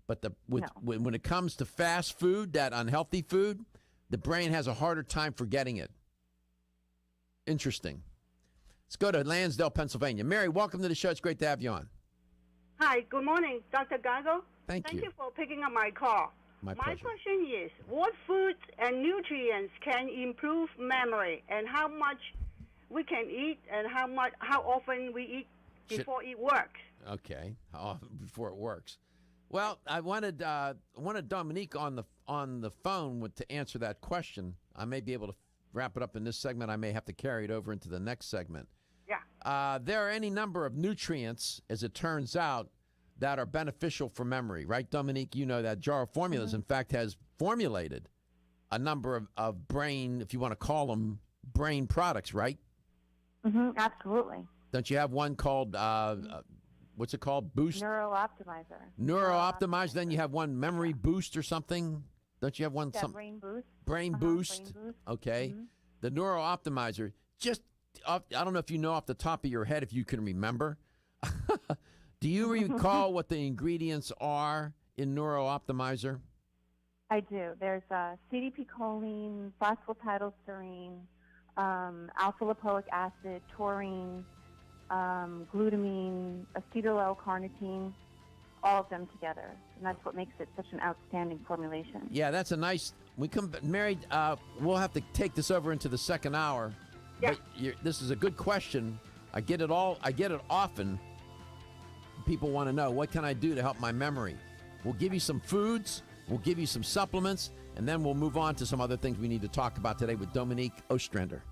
But when it comes to fast food, that unhealthy food, the brain has a harder time forgetting it. Interesting. Let's go to Lansdale, Pennsylvania. Mary, welcome to the show. It's great to have you on. Hi, good morning, Dr. Gago. Thank you. Thank you for picking up my call. My pleasure. Question is, what foods and nutrients can improve memory, and how much we can eat, and how often we eat before it works? Okay, how often before it works? Well, I wanted Dominique on the phone to answer that question. I may be able to wrap it up in this segment. I may have to carry it over into the next segment. Yeah. There are any number of nutrients, as it turns out, that are beneficial for memory, right, Dominique? You know that Jarrow Formulas, in fact, has formulated a number of brain, if you want to call them, brain products, right? Absolutely. Don't you have one called, what's it called? Boost? Neurooptimizer. Neurooptimizer. Then you have one Memory Boost or something. Don't you have one? Yeah, Brain Boost. Brain Boost. Brain Boost. Okay. The Neurooptimizer. Just, I don't know if you know off the top of your head, if you can remember. Do you recall what the ingredients are in Neurooptimizer? I do. There's CDP choline, phosphotidylserine, alpha-lipoic acid, taurine, glutamine, acetyl-L-carnitine, all of them together. And that's what makes it such an outstanding formulation. Yeah, that's a nice. Mary, we'll have to take this over into the second hour. Yeah. But this is a good question. I get it often. People want to know, what can I do to help my memory? We'll give you some foods, we'll give you some supplements, and then we'll move on to some other things we need to talk about today with Dominique Ostrander.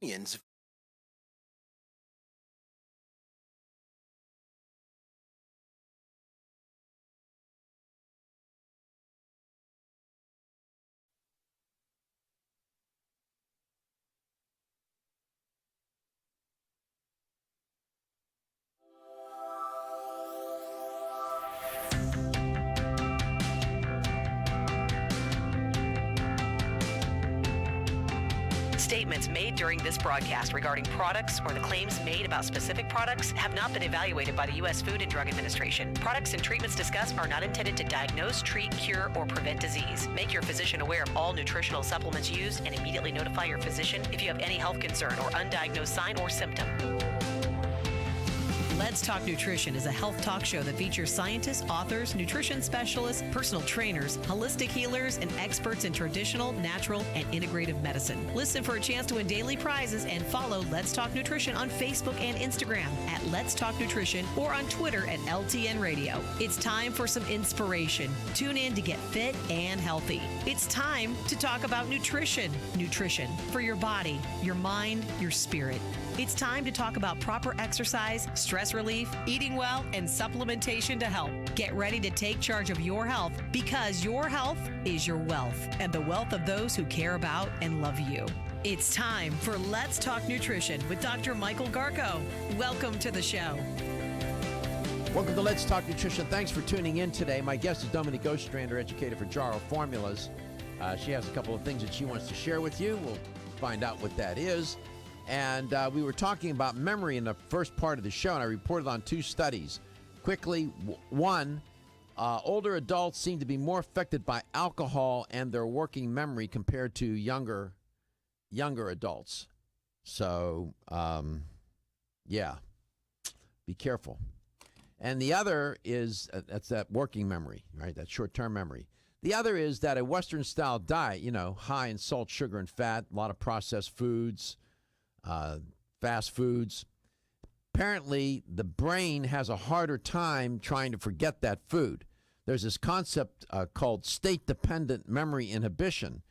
Opinions. Statements made during this broadcast regarding products or the claims made about specific products have not been evaluated by the U.S. Food and Drug Administration. Products and treatments discussed are not intended to diagnose, treat, cure, or prevent disease. Make your physician aware of all nutritional supplements used and immediately notify your physician if you have any health concern or undiagnosed sign or symptom. Let's Talk Nutrition is a health talk show that features scientists, authors, nutrition specialists, personal trainers, holistic healers, and experts in traditional, natural, and integrative medicine. Listen for a chance to win daily prizes and follow Let's Talk Nutrition on Facebook and Instagram at Let's Talk Nutrition or on Twitter at LTN Radio. It's time for some inspiration. Tune in to get fit and healthy. It's time to talk about nutrition. Nutrition for your body, your mind, your spirit. It's time to talk about proper exercise, stress relief, eating well, and supplementation to help. Get ready to take charge of your health because your health is your wealth and the wealth of those who care about and love you. It's time for Let's Talk Nutrition with Dr. Michael Garko. Welcome to the show. Welcome to Let's Talk Nutrition. Thanks for tuning in today. My guest is Dominique Ostrander, educator for Jarrow Formulas. She has a couple of things that she wants to share with you. We'll find out what that is. And we were talking about memory in the first part of the show, and I reported on two studies. Quickly, one, older adults seem to be more affected by alcohol and their working memory compared to younger adults. So, yeah, be careful. And the other is, that's that working memory, right, that short-term memory. The other is that a Western-style diet, high in salt, sugar, and fat, a lot of processed foods, fast foods. Apparently, the brain has a harder time trying to forget that food. There's this concept called state-dependent memory inhibition.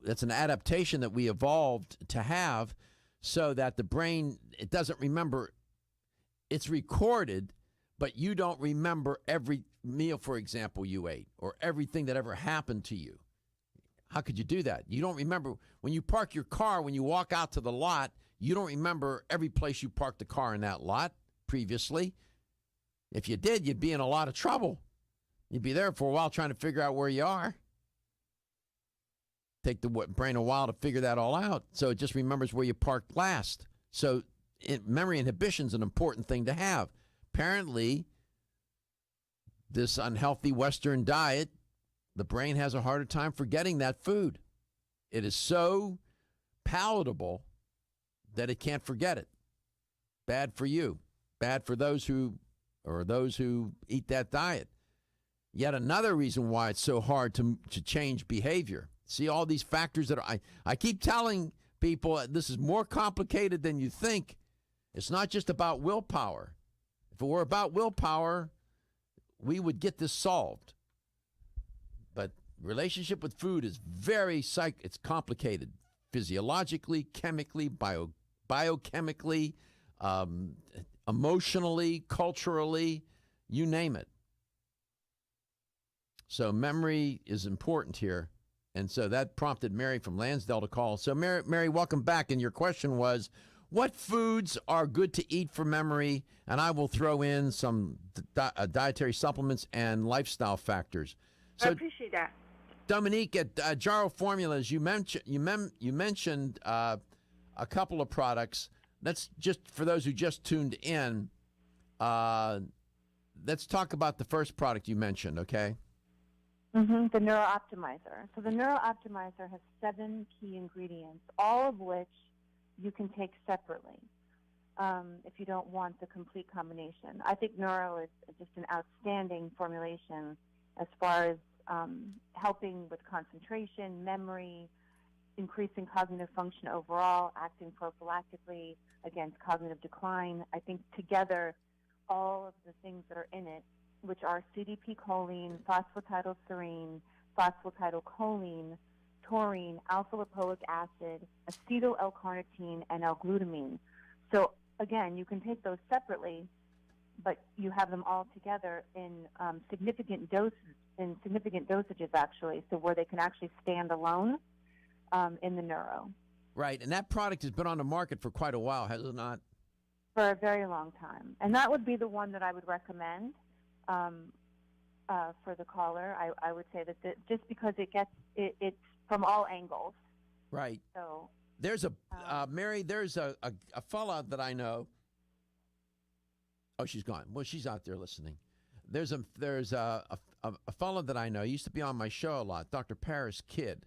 That's an adaptation that we evolved to have so that the brain, it doesn't remember. It's recorded, but you don't remember every meal, for example, you ate or everything that ever happened to you. How could you do that? You don't remember when you park your car, when you walk out to the lot, you don't remember every place you parked the car in that lot previously. If you did, you'd be in a lot of trouble. You'd be there for a while trying to figure out where you are. Take the brain a while to figure that all out. So it just remembers where you parked last. So memory inhibition is an important thing to have. Apparently, this unhealthy Western diet, the brain has a harder time forgetting that food. It is so palatable that it can't forget it. Bad for you. Bad for those who eat that diet. Yet another reason why it's so hard to change behavior. See all these factors that I keep telling people this is more complicated than you think. It's not just about willpower. If it were about willpower, we would get this solved. But relationship with food is it's complicated physiologically, chemically, biochemically, emotionally, culturally, you name it. So memory is important here. And so that prompted Mary from Lansdale to call. So Mary, welcome back. And your question was, what foods are good to eat for memory? And I will throw in some dietary supplements and lifestyle factors. So, I appreciate that. Dominique, at Jarrow Formulas, you mentioned a couple of products. Let's just, for those who just tuned in, let's talk about the first product you mentioned, okay? The Neurooptimizer. So the Neurooptimizer has 7 key ingredients, all of which you can take separately if you don't want the complete combination. I think Neuro is just an outstanding formulation as far as helping with concentration, memory, increasing cognitive function overall, acting prophylactically against cognitive decline. I think together all of the things that are in it, which are CDP-choline, phosphatidylserine, phosphatidylcholine, taurine, alpha-lipoic acid, acetyl L-carnitine, and L-glutamine. So again, you can take those separately, but you have them all together in significant dosages actually, so where they can actually stand alone in the neuro. Right, and that product has been on the market for quite a while, has it not? For a very long time. And that would be the one that I would recommend for the caller. I would say that just because it's from all angles. Right. So there's Mary, there's a fella that I know. Oh, she's gone. Well, she's out there listening. There's a fella that I know. He used to be on my show a lot, Dr. Paris Kidd.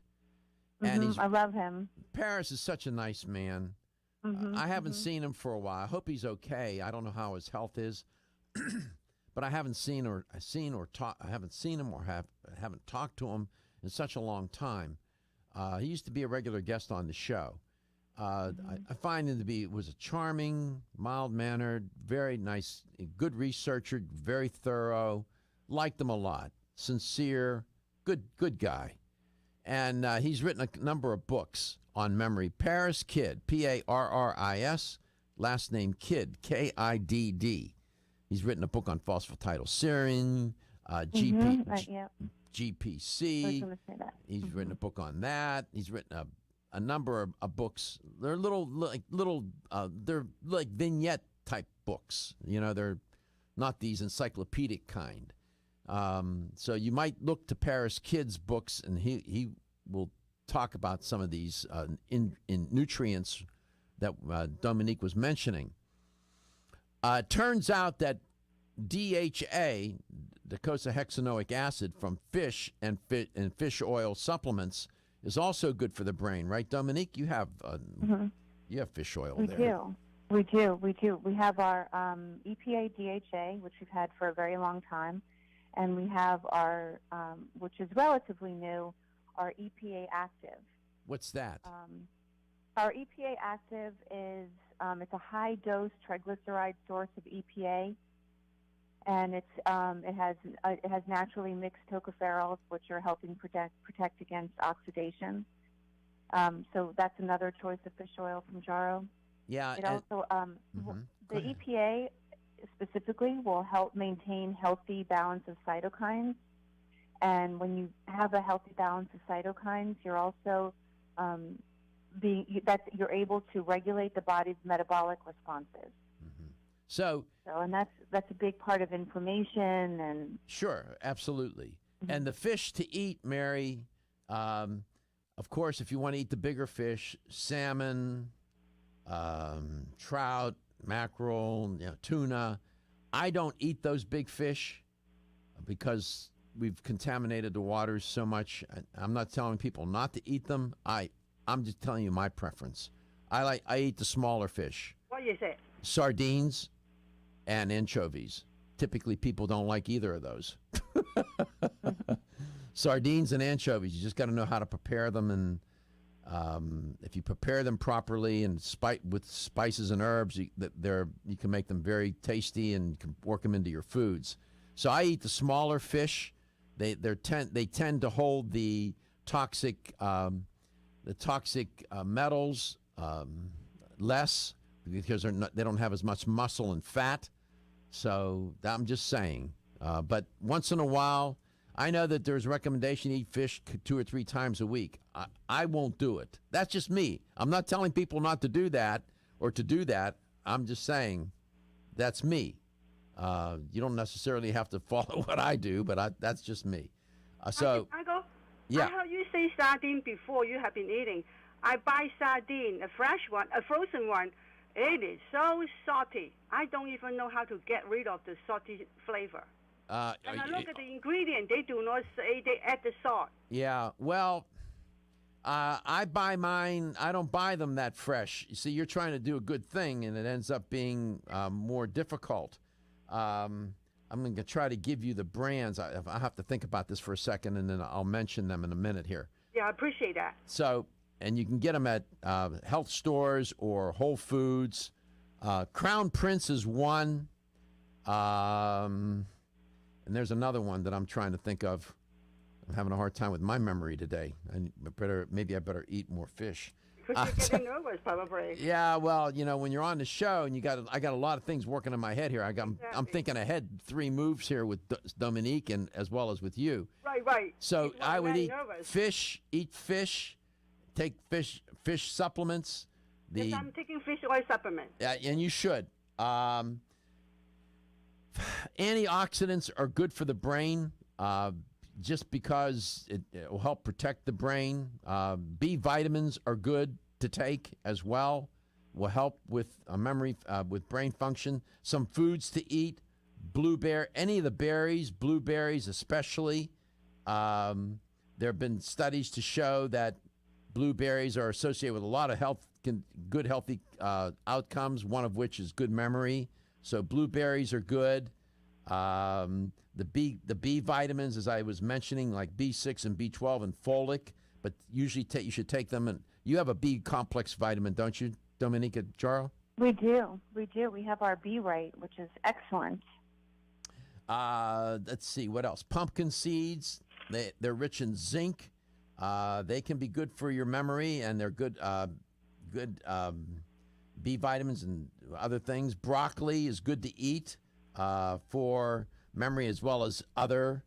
And I love him. Paris is such a nice man. I haven't seen him for a while. I hope he's okay. I don't know how his health is, but I haven't seen him or haven't talked to him in such a long time. He used to be a regular guest on the show. I find him to be was a charming, mild-mannered, very nice, good researcher, very thorough. Liked him a lot. Sincere, good guy. And he's written a number of books on memory. Paris Kidd, Parris, last name Kidd, Kidd. He's written a book on phosphatidylserine, GPC. I was say that. He's written a book on that. He's written a number of books. They're they're like vignette type books. You know, they're not these encyclopedic kind. So you might look to Paris Kidd's books, and he will talk about some of these in nutrients that Dominique was mentioning. It turns out that DHA, docosahexaenoic acid from fish and fish oil supplements, is also good for the brain, right, Dominique? You have fish oil there. We do. We have our EPA DHA, which we've had for a very long time, and we have our, which is relatively new, our EPA Active. What's that? Our EPA Active is it's a high-dose triglyceride source of EPA, and it has naturally mixed tocopherols, which are helping protect against oxidation. So that's another choice of fish oil from Jarrow. Yeah. It also the EPA specifically will help maintain healthy balance of cytokines, and when you have a healthy balance of cytokines, you're also you're able to regulate the body's metabolic responses. So and that's a big part of inflammation and sure, absolutely. And the fish to eat, Mary, of course, if you want to eat the bigger fish, salmon, trout, mackerel, tuna. I don't eat those big fish because we've contaminated the waters so much. I'm not telling people not to eat them. I'm just telling you my preference. I eat the smaller fish. What you say? Sardines and anchovies. Typically, people don't like either of those. Sardines and anchovies. You just got to know how to prepare them, and if you prepare them properly and with spices and herbs, you can make them very tasty and you can work them into your foods. So I eat the smaller fish. They tend to hold the toxic metals less because they don't have as much muscle and fat. So I'm just saying. But once in a while, I know that there's a recommendation to eat fish 2 or 3 times a week. I won't do it. That's just me. I'm not telling people not to do that or to do that. I'm just saying that's me. You don't necessarily have to follow what I do, but that's just me. I heard you say sardine before you have been eating. I buy sardine, a fresh one, a frozen one. It is so salty. I don't even know how to get rid of the salty flavor. And I look at the ingredient. They do not say they add the salt. Yeah, well, I buy mine. I don't buy them that fresh. You see, you're trying to do a good thing, and it ends up being more difficult. I'm going to try to give you the brands. I have to think about this for a second, and then I'll mention them in a minute here. Yeah, I appreciate that. So, and you can get them at health stores or Whole Foods. Crown Prince is one. And there's another one that I'm trying to think of. I'm having a hard time with my memory today. Maybe I better eat more fish. Because you're getting nervous, probably. Yeah, well, when you're on the show and I got a lot of things working in my head here. I'm thinking ahead 3 moves here with Dominique and as well as with you. Right. So I would eat fish, take fish supplements. Yes, I'm taking fish oil supplement. Yeah, and you should. Antioxidants are good for the brain. Just because it will help protect the brain. B vitamins are good to take as well. Will help with memory, with brain function. Some foods to eat: any of the berries, blueberries especially. There have been studies to show that blueberries are associated with a lot of good healthy outcomes. One of which is good memory. So blueberries are good. The B vitamins, as I was mentioning, like B6 and B12 and folic, but usually you should take them. And you have a B complex vitamin, don't you, Dominique at Jarrow? We do. We have our B right, which is excellent. Let's see, what else? Pumpkin seeds, they're rich in zinc. They can be good for your memory, and they're good B vitamins and other things. Broccoli is good to eat for memory as well as other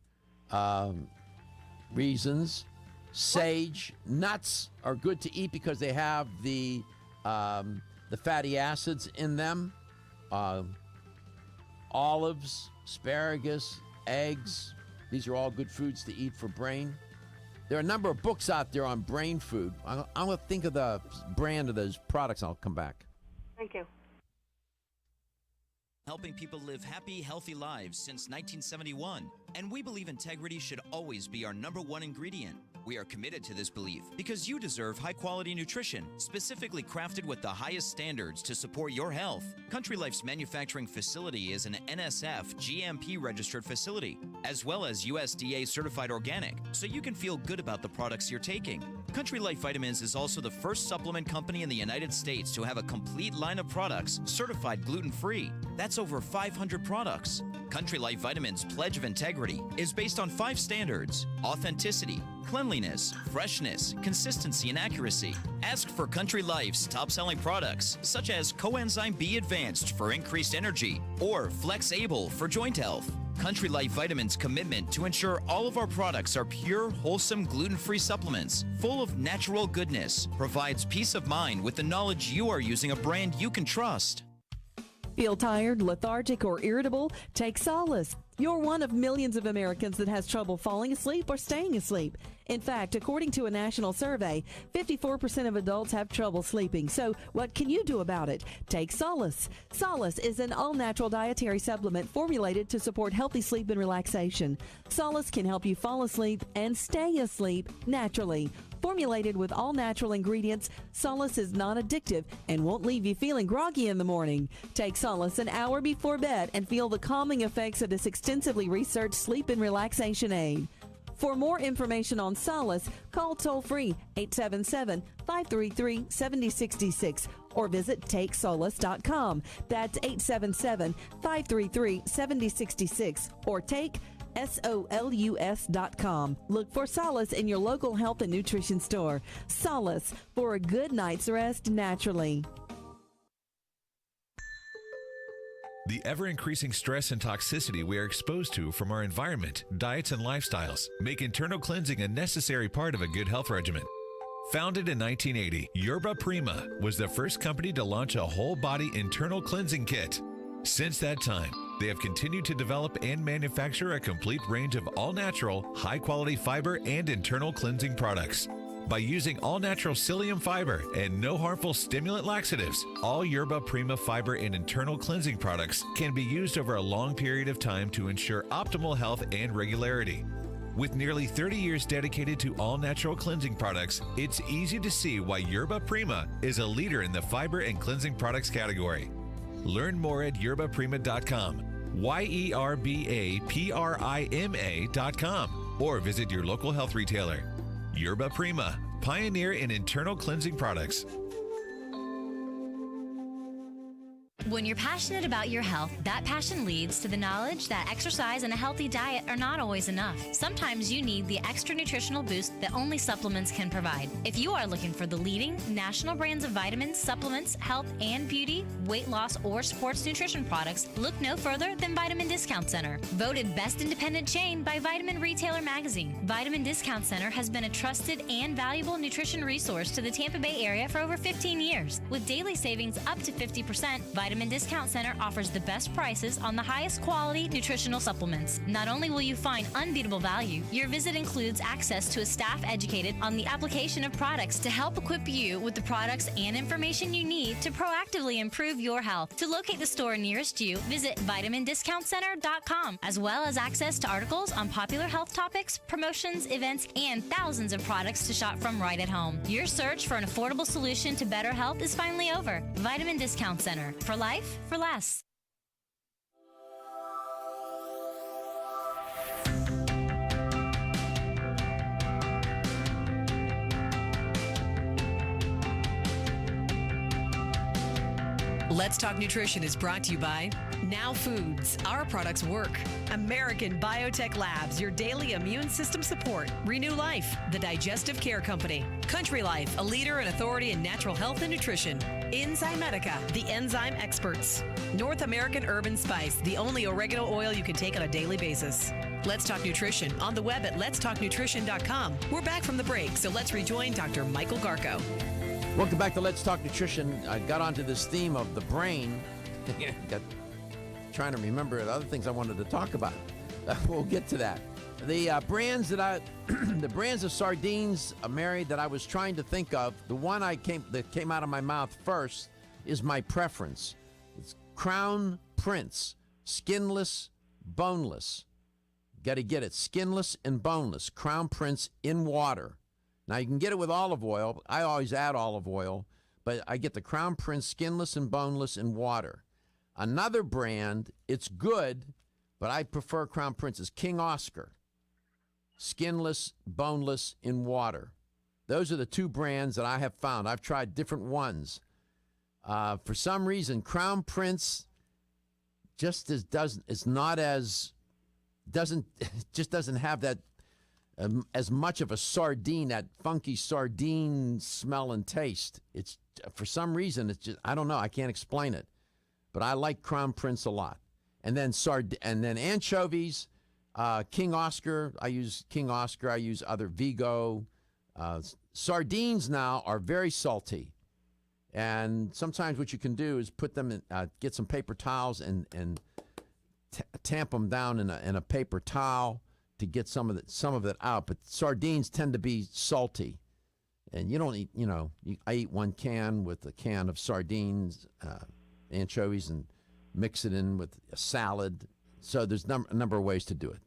reasons. Sage nuts are good to eat because they have the fatty acids in them. Olives, asparagus, eggs, these are all good foods to eat for brain. There are a number of books out there on brain food. I'm going to think of the brand of those products. I'll come back. Thank you. Helping people live happy, healthy lives since 1971. And we believe integrity should always be our #1 ingredient. We are committed to this belief because you deserve high-quality nutrition, specifically crafted with the highest standards to support your health. Country Life's manufacturing facility is an NSF GMP-registered facility, as well as USDA-certified organic, so you can feel good about the products you're taking. Country Life Vitamins is also the first supplement company in the United States to have a complete line of products certified gluten-free. That's over 500 products. Country Life Vitamins' Pledge of Integrity is based on 5 standards: authenticity, cleanliness, freshness, consistency, and accuracy. Ask for Country Life's top-selling products, such as Coenzyme B Advanced for increased energy or Flex Able for joint health. Country Life Vitamins' commitment to ensure all of our products are pure, wholesome, gluten-free supplements full of natural goodness provides peace of mind with the knowledge you are using a brand you can trust. Feel tired, lethargic, or irritable? Take solace. You're one of millions of Americans that has trouble falling asleep or staying asleep. In fact, according to a national survey, 54% of adults have trouble sleeping. So what can you do about it? Take Solace. Solace is an all-natural dietary supplement formulated to support healthy sleep and relaxation. Solace can help you fall asleep and stay asleep naturally. Formulated with all-natural ingredients, Solace is non-addictive and won't leave you feeling groggy in the morning. Take Solace an hour before bed and feel the calming effects of this extensively researched sleep and relaxation aid. For more information on Solace, call toll-free 877-533-7066 or visit takesolace.com. That's 877-533-7066 or take SOLUS.com. Look for Solace in your local health and nutrition store. Solace, for a good night's rest naturally. The ever-increasing stress and toxicity we are exposed to from our environment, diets, and lifestyles make internal cleansing a necessary part of a good health regimen. Founded in 1980, Yerba Prima was the first company to launch a whole-body internal cleansing kit. Since that time, they have continued to develop and manufacture a complete range of all-natural, high-quality fiber and internal cleansing products. By using all-natural psyllium fiber and no harmful stimulant laxatives, all Yerba Prima fiber and internal cleansing products can be used over a long period of time to ensure optimal health and regularity. With nearly 30 years dedicated to all-natural cleansing products, it's easy to see why Yerba Prima is a leader in the fiber and cleansing products category. Learn more at yerbaprima.com, YERBAPRIMA.com, or visit your local health retailer. Yerba Prima, pioneer in internal cleansing products. When you're passionate about your health, that passion leads to the knowledge that exercise and a healthy diet are not always enough. Sometimes you need the extra nutritional boost that only supplements can provide. If you are looking for the leading national brands of vitamins, supplements, health and beauty, weight loss, or sports nutrition products, look no further than Vitamin Discount Center. Voted best independent chain by Vitamin Retailer Magazine, Vitamin Discount Center has been a trusted and valuable nutrition resource to the Tampa Bay area for over 15 years. With daily savings up to 50%, Vitamin Discount Center offers the best prices on the highest quality nutritional supplements. Not only will you find unbeatable value, your visit includes access to a staff educated on the application of products to help equip you with the products and information you need to proactively improve your health. To locate the store nearest you, visit vitamindiscountcenter.com, as well as access to articles on popular health topics, promotions, events, and thousands of products to shop from right at home. Your search for an affordable solution to better health is finally over. Vitamin Discount Center. For life, for less. Let's Talk Nutrition is brought to you by Now Foods. Our products work. American Biotech Labs, your daily immune system support. Renew Life, the digestive care company. Country Life, a leader and authority in natural health and nutrition. Enzymedica, the enzyme experts. North American Herb and Spice, the only oregano oil you can take on a daily basis. Let's Talk Nutrition on the web at letstalknutrition.com. We're back from the break, so let's rejoin Dr. Michael Garko. Welcome back to Let's Talk Nutrition. I got onto this theme of the brain. Got trying to remember the other things I wanted to talk about. We'll get to that. The brands that the brands of sardines, Mary, that I was trying to think of, the one that came out of my mouth first is my preference. It's Crown Prince, skinless, boneless. Got to get it, skinless and boneless. Crown Prince in water. Now, you can get it with olive oil. I always add olive oil, but I get the Crown Prince skinless and boneless in water. Another brand, it's good, but I prefer Crown Prince, is King Oscar. Skinless, boneless in water. Those are the two brands that I have found. I've tried different ones. For some reason, Crown Prince just doesn't have that as much of a sardine, that funky sardine smell and taste. It's for some reason, it's just, I don't know, I can't explain it, but I like Crown Prince a lot. And then anchovies, King Oscar. I use King Oscar. I use other Vigo. Sardines now are very salty, and sometimes what you can do is put them in, get some paper towels and tamp them down in a paper towel to get some of it out. But sardines tend to be salty, and you don't eat. I eat one can with a can of sardines, anchovies, and mix it in with a salad. So there's a number of ways to do it.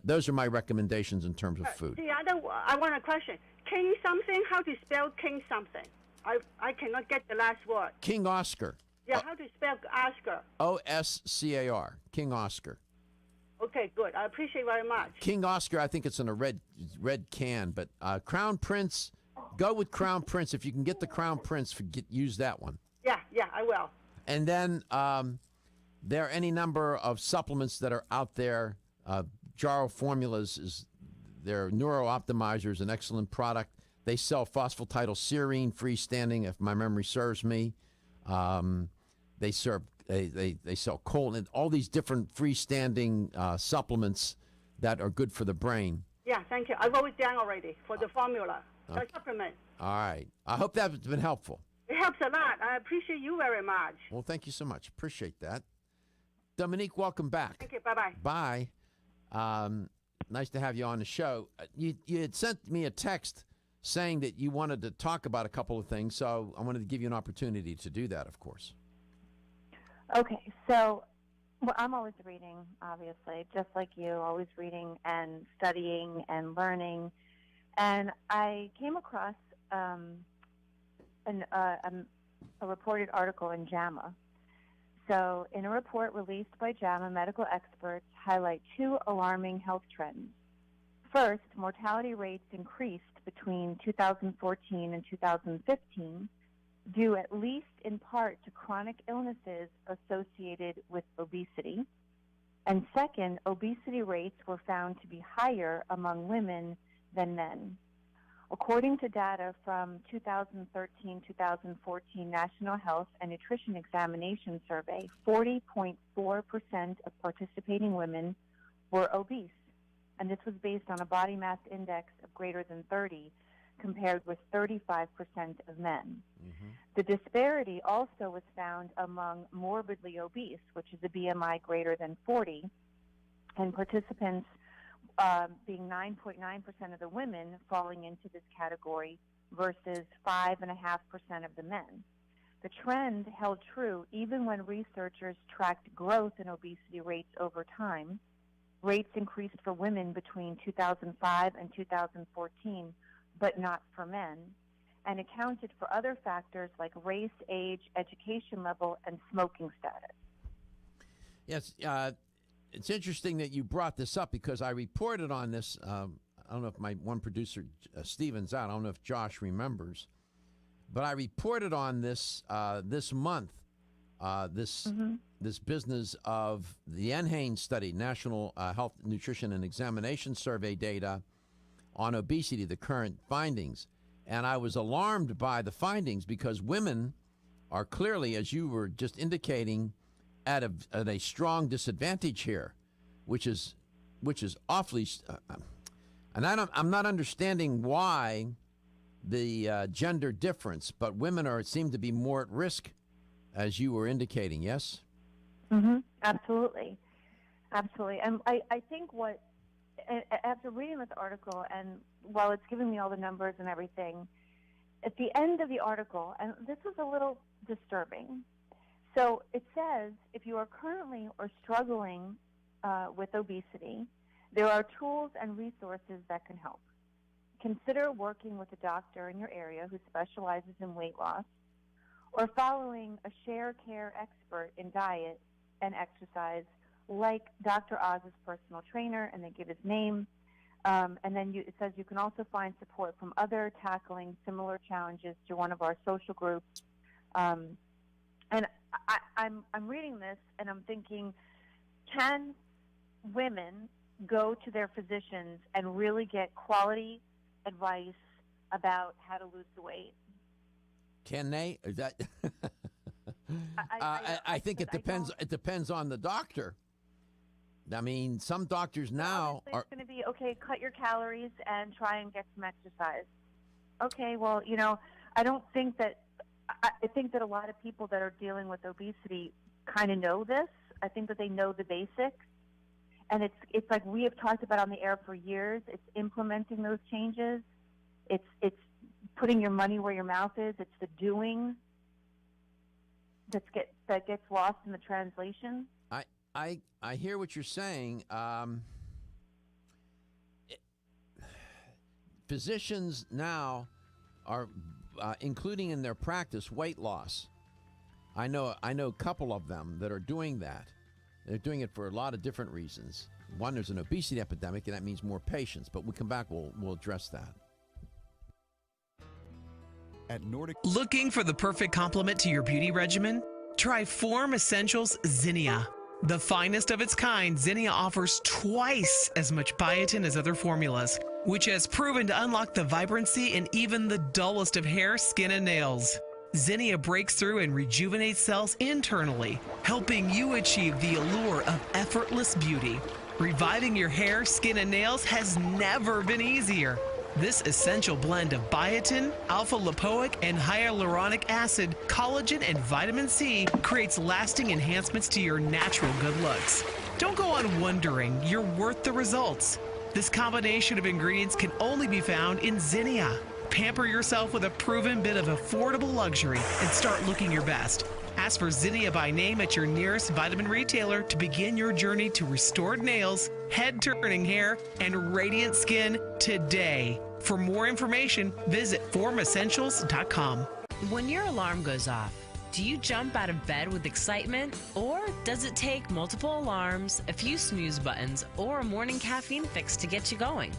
Those are my recommendations in terms of food. I want a question. King something? How to spell King something? I cannot get the last word. King Oscar. Yeah, how to spell Oscar? Oscar. King Oscar. Okay, good. I appreciate very much. King Oscar, I think it's in a red can, but Crown Prince, go with Crown Prince. If you can get the Crown Prince, use that one. Yeah, I will. And then there are any number of supplements that are out there. Jarrow Formulas their Neuro Optimizer is an excellent product. They sell phosphatidylserine freestanding, if my memory serves me. They sell colon, all these different freestanding supplements that are good for the brain. Yeah, thank you. I wrote it down already for the formula, the supplement. All right. I hope that's been helpful. It helps a lot. I appreciate you very much. Well, thank you so much. Appreciate that. Dominique, welcome back. Thank you. Bye-bye. Bye. Nice to have you on the show. You had sent me a text saying that you wanted to talk about a couple of things, so I wanted to give you an opportunity to do that, of course. Okay, so I'm always reading, obviously, just like you, always reading and studying and learning. And I came across a reported article in JAMA. So in a report released by JAMA, medical experts highlight two alarming health trends. First, mortality rates increased between 2014 and 2015 due at least in part to chronic illnesses associated with obesity. And second, obesity rates were found to be higher among women than men. According to data from 2013-2014 National Health and Nutrition Examination Survey, 40.4% of participating women were obese, and this was based on a body mass index of greater than 30, compared with 35% of men. The disparity also was found among morbidly obese, which is a BMI greater than 40, and participants being 9.9% of the women falling into this category versus 5.5% of the men. The trend held true even when researchers tracked growth in obesity rates over time. Rates increased for women between 2005 and 2014, but not for men, and accounted for other factors like race, age, education level, and smoking status. Yes, it's interesting that you brought this up because I reported on this. I don't know if my one producer, Steven's out. I don't know if Josh remembers. But I reported on this this month, this business of the NHANES study, National Health, Nutrition, and Examination Survey data on obesity, the current findings. And I was alarmed by the findings because women are clearly, as you were just indicating, at a strong disadvantage here, which is awfully, and I'm not understanding why the gender difference, but women seem to be more at risk, as you were indicating. Yes. Absolutely. And I think after reading this article, and while it's giving me all the numbers and everything, at the end of the article, and this was a little disturbing. So it says, if you are currently or struggling with obesity, there are tools and resources that can help. Consider working with a doctor in your area who specializes in weight loss, or following a share care expert in diet and exercise, like Dr. Oz's personal trainer, and they give his name. And then it says you can also find support from other tackling similar challenges through one of our social groups. And I'm reading this and I'm thinking, can women go to their physicians and really get quality advice about how to lose the weight? Can they? Is that? I think it depends. It depends on the doctor. I mean, some doctors now are going to be okay. Cut your calories and try and get some exercise. Okay, well, I don't think that. I think that a lot of people that are dealing with obesity kind of know this. I think that they know the basics, and it's like we have talked about on the air for years. It's implementing those changes. It's putting your money where your mouth is. It's the doing that gets lost in the translation. I hear what you're saying. Physicians now are including in their practice weight loss. I know a couple of them that are doing that. They're doing it for a lot of different reasons. One, there's an obesity epidemic, and that means more patients. But we'll come back. We'll address that. At Nordic. Looking for the perfect complement to your beauty regimen? Try Form Essentials Zinnia. The finest of its kind, Zinnia offers twice as much biotin as other formulas, which has proven to unlock the vibrancy in even the dullest of hair, skin, and nails. Zinnia breaks through and rejuvenates cells internally, helping you achieve the allure of effortless beauty. Reviving your hair, skin, and nails has never been easier. This essential blend of biotin, alpha-lipoic, and hyaluronic acid, collagen, and vitamin C creates lasting enhancements to your natural good looks. Don't go on wondering, you're worth the results. This combination of ingredients can only be found in Zinnia. Pamper yourself with a proven bit of affordable luxury and start looking your best. Ask for Zinnia by name at your nearest vitamin retailer to begin your journey to restored nails, head-turning hair, and radiant skin today. For more information, visit formessentials.com. When your alarm goes off, do you jump out of bed with excitement? Or does it take multiple alarms, a few snooze buttons, or a morning caffeine fix to get you going?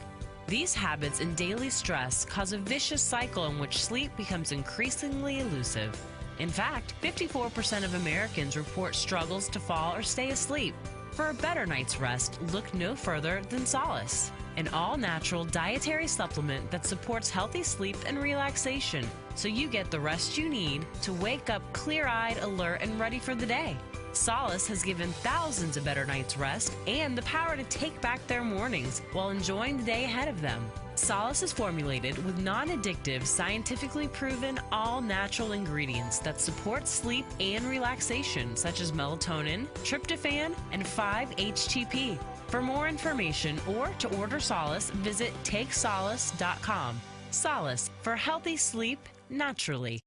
These habits and daily stress cause a vicious cycle in which sleep becomes increasingly elusive. In fact, 54% of Americans report struggles to fall or stay asleep. For a better night's rest, look no further than Solace, an all-natural dietary supplement that supports healthy sleep and relaxation, so you get the rest you need to wake up clear-eyed, alert, and ready for the day. Solace has given thousands a better night's rest and the power to take back their mornings while enjoying the day ahead of them. Solace is formulated with non-addictive, scientifically proven, all-natural ingredients that support sleep and relaxation, such as melatonin, tryptophan, and 5-HTP. For more information or to order Solace, visit takesolace.com. Solace, for healthy sleep naturally.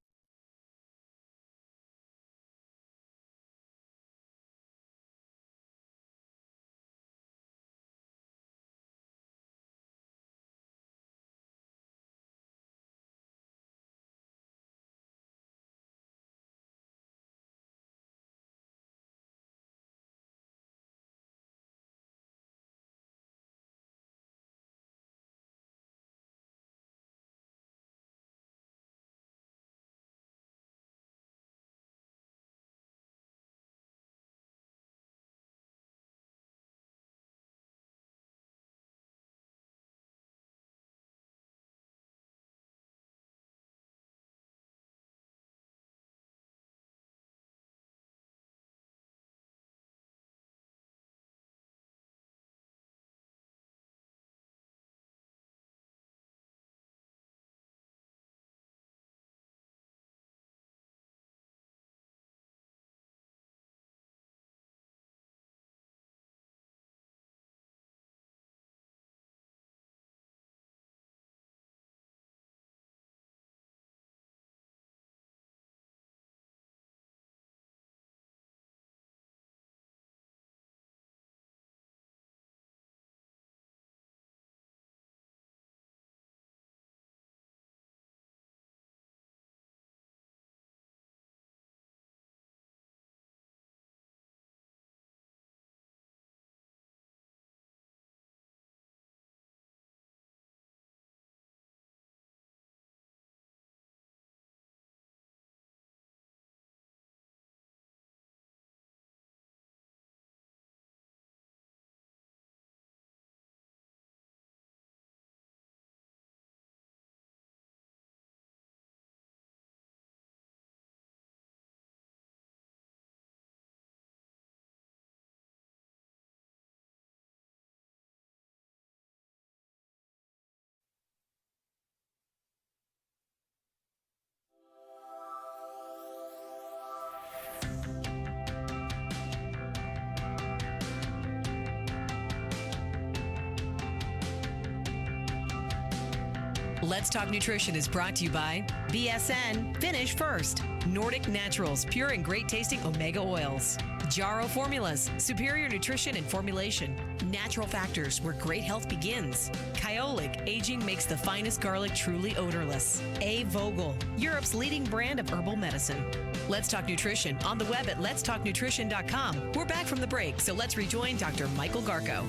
Let's Talk Nutrition is brought to you by BSN, Finish First, Nordic Naturals, pure and great tasting omega oils, Jarrow Formulas, superior nutrition and formulation, Natural Factors, where great health begins, Kyolic, aging makes the finest garlic truly odorless, A. Vogel, Europe's leading brand of herbal medicine. Let's Talk Nutrition on the web at letstalknutrition.com. We're back from the break, so let's rejoin Dr. Michael Garko.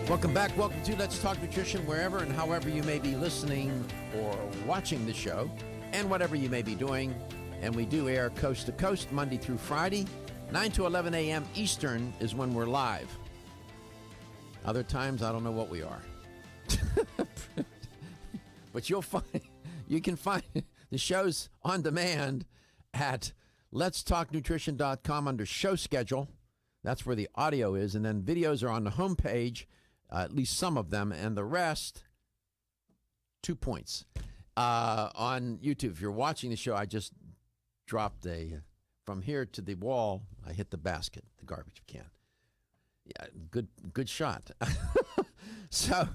Welcome back. Welcome to Let's Talk Nutrition, wherever and however you may be listening or watching the show, and whatever you may be doing. And we do air coast to coast, Monday through Friday. 9 to 11 a.m. Eastern is when we're live. Other times, I don't know what we are. But you can find the shows on demand at letstalknutrition.com under show schedule. That's where the audio is. And then videos are on the homepage. At least some of them, and the rest, 2 points. On YouTube, if you're watching the show, I just dropped from here to the wall, I hit the basket, the garbage can. Yeah, good shot. So,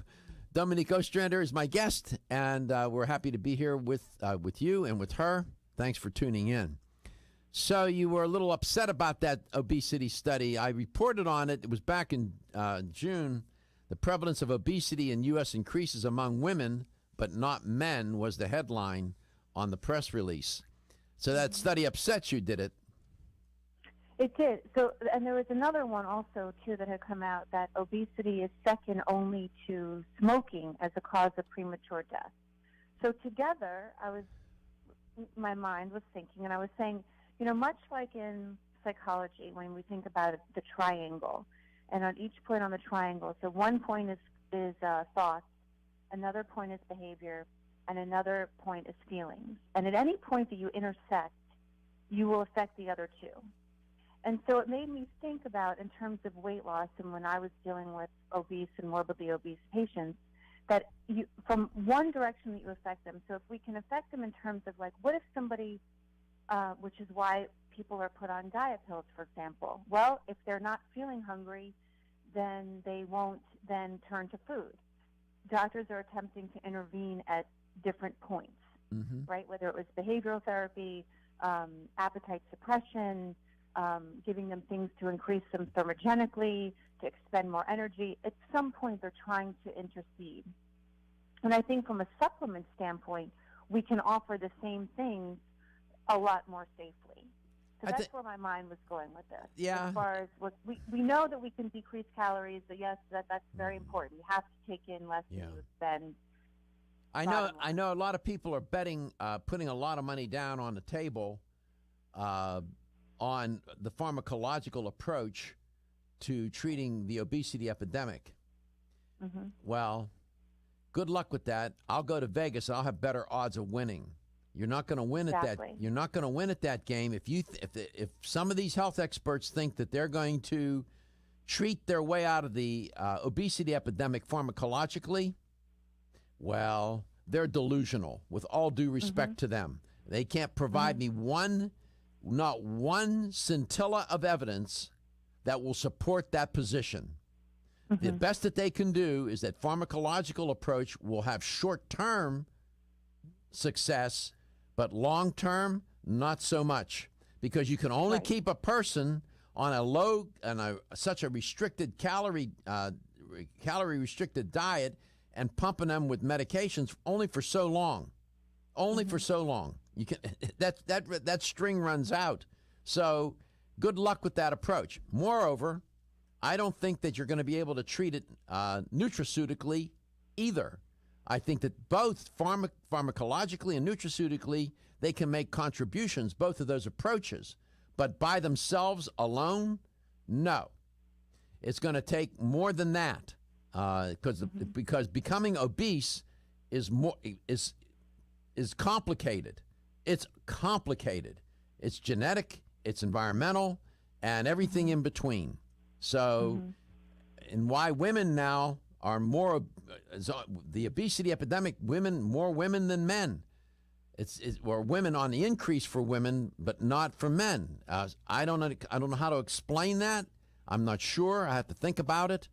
Dominique Ostrander is my guest, and we're happy to be here with you and with her. Thanks for tuning in. So, you were a little upset about that obesity study. I reported on it. It was back in June. The prevalence of obesity in U.S. increases among women, but not men, was the headline on the press release. So that study upset you, did it? It did. So, and there was another one also, too, that had come out that obesity is second only to smoking as a cause of premature death. So together, my mind was thinking, and I was saying, much like in psychology, when we think about the triangle, and on each point on the triangle, so one point is thoughts, another point is behavior, and another point is feelings. And at any point that you intersect, you will affect the other two. And so it made me think about, in terms of weight loss, and when I was dealing with obese and morbidly obese patients, that from one direction that you affect them. So if we can affect them in terms of, like, what if somebody, which is why people are put on diet pills, for example. Well, if they're not feeling hungry, then they won't then turn to food. Doctors are attempting to intervene at different points, right? Whether it was behavioral therapy, appetite suppression, giving them things to increase them thermogenically, to expend more energy. At some point, they're trying to intercede. And I think from a supplement standpoint, we can offer the same things a lot more safely. So that's where my mind was going with this. Yeah. As far as what we know that we can decrease calories, but yes, that's very important. You have to take in less than you expend. I know a lot of people are betting, putting a lot of money down on the table on the pharmacological approach to treating the obesity epidemic. Well, good luck with that. I'll go to Vegas. I'll have better odds of winning. You're not going to win at that. You're not going to win at that game if if some of these health experts think that they're going to treat their way out of the obesity epidemic pharmacologically. Well, they're delusional. With all due respect to them, they can't provide me not one scintilla of evidence that will support that position. The best that they can do is that pharmacological approach will have short-term success, but long-term, not so much, because you can only keep a person on such a restricted calorie restricted diet and pumping them with medications only for so long, for so long. You can that string runs out. So good luck with that approach. Moreover, I don't think that you're going to be able to treat it nutraceutically either. I think that both pharmacologically and nutraceutically, they can make contributions, both of those approaches. But by themselves alone, no. It's going to take more than that because becoming obese is complicated. It's complicated. It's genetic, it's environmental, and everything in between. So, and why women now are more, the obesity epidemic, more women than men. Or women on the increase for women, but not for men. I don't know how to explain that. I'm not sure. I have to think about it,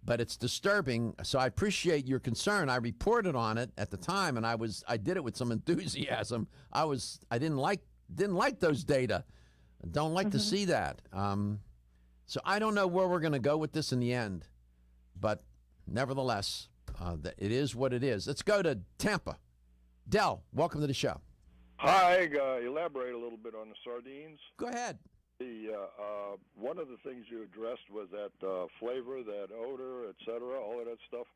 but it's disturbing. So I appreciate your concern. I reported on it at the time, and I did it with some enthusiasm. I didn't like those data. Don't like to see that. So I don't know where we're going to go with this in the end, but nevertheless, it is what it is. Let's go to Tampa. Del, welcome to the show. Hi, elaborate a little bit on the sardines. Go ahead. One of the things you addressed was that flavor, that odor, etc., all of that stuff.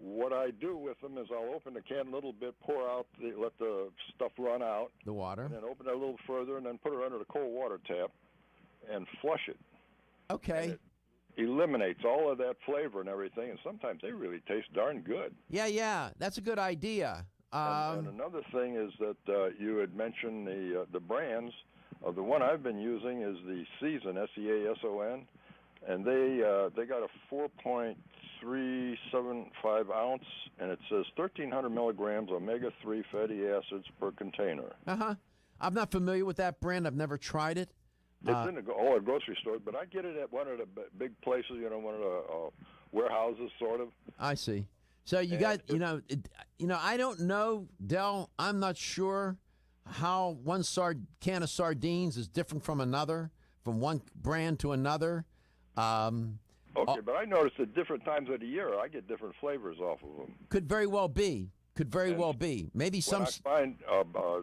What I do with them is I'll open the can a little bit, pour out, let the stuff run out. The water. And then open it a little further and then put it under the cold water tap and flush it. Okay. Eliminates all of that flavor and everything, and sometimes they really taste darn good. Yeah, that's a good idea. And another thing is that you had mentioned the brands. The one I've been using is the Season, S-E-A-S-O-N, and they got a 4.375 ounce, and it says 1,300 milligrams omega-3 fatty acids per container. I'm not familiar with that brand. I've never tried it. It's in all the grocery stores, but I get it at one of the big places, one of the warehouses, sort of. I see. So you got, I don't know, Del. I'm not sure how one can of sardines is different from another, from one brand to another. Okay, but I noticed at different times of the year, I get different flavors off of them. Could very well be. Maybe some. When I find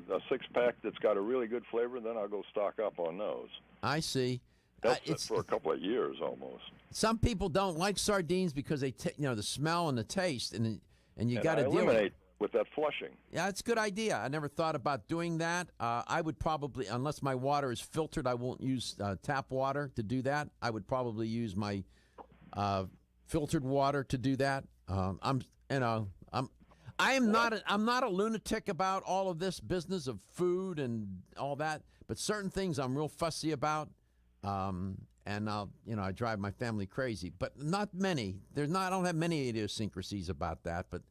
a six-pack that's got a really good flavor, then I'll go stock up on those. I see. Helped it for a couple of years almost. Some people don't like sardines because they, the smell and the taste, and you got to deal with eliminate it. with that flushing. Yeah, it's a good idea. I never thought about doing that. I would probably, unless my water is filtered, I won't use tap water to do that. I would probably use my filtered water to do that. I'm not a lunatic about all of this business of food and all that, but certain things I'm real fussy about. And I drive my family crazy, but not many. I don't have many idiosyncrasies about that, but.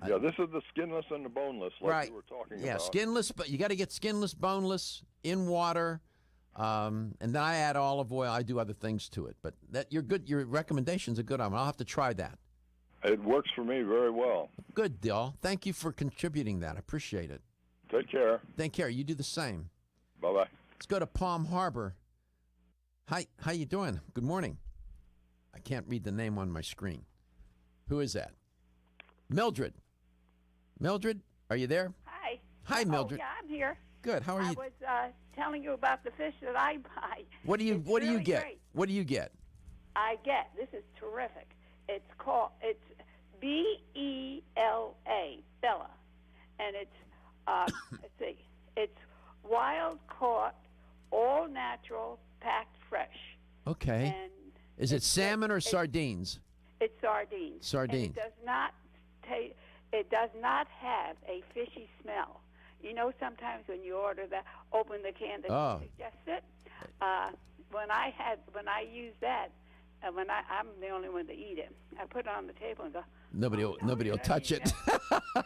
Yeah, this is the skinless and the boneless, like right. you were talking about. Yeah, skinless, but you got to get skinless, boneless in water, and then I add olive oil. I do other things to it, but you're good. Your recommendations are good. I'll have to try that. It works for me very well. Good, Dill. Thank you for contributing that. I appreciate it. Take care. Take care. You do the same. Bye-bye. Let's go to Palm Harbor. Hi, how you doing? Good morning. I can't read the name on my screen. Who is that? Mildred. Mildred, are you there? Hi. Hi, Mildred. Yeah, I'm here. Good. How are you? I was telling you about the fish that I buy. What do you get? Great. What do you get? This is terrific. It's B-E-L-A, Bella. And it's let's see. It's wild caught, all natural, packed fresh. Okay. And is it salmon or sardines? It's sardines. Sardines. And it does not taste. It does not have a fishy smell. You know, sometimes when you open the can, that suggests it. When I use that, I'm the only one to eat it. I put it on the table and go. Nobody will touch it.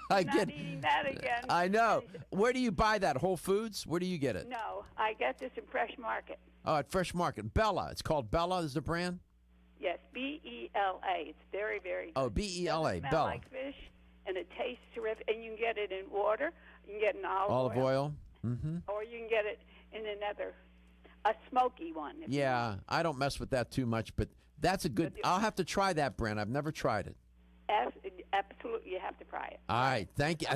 I get. Eating that again. I know. Where do you buy that? Whole Foods? Where do you get it? No, I get this in Fresh Market. Oh, at Fresh Market. Bella. It's called Bella. Is the brand? Yes, B-E-L-A. It's very, very good. Oh, B-E-L-A. It doesn't smell Bella. like fish, and it tastes terrific. And you can get it in water. You can get it in olive oil. Mm-hmm. Or you can get it in a smoky one. Yeah, I don't mess with that too much, but that's a good. I'll have to try that brand. I've never tried it. Absolutely, you have to try it. All right, thank you.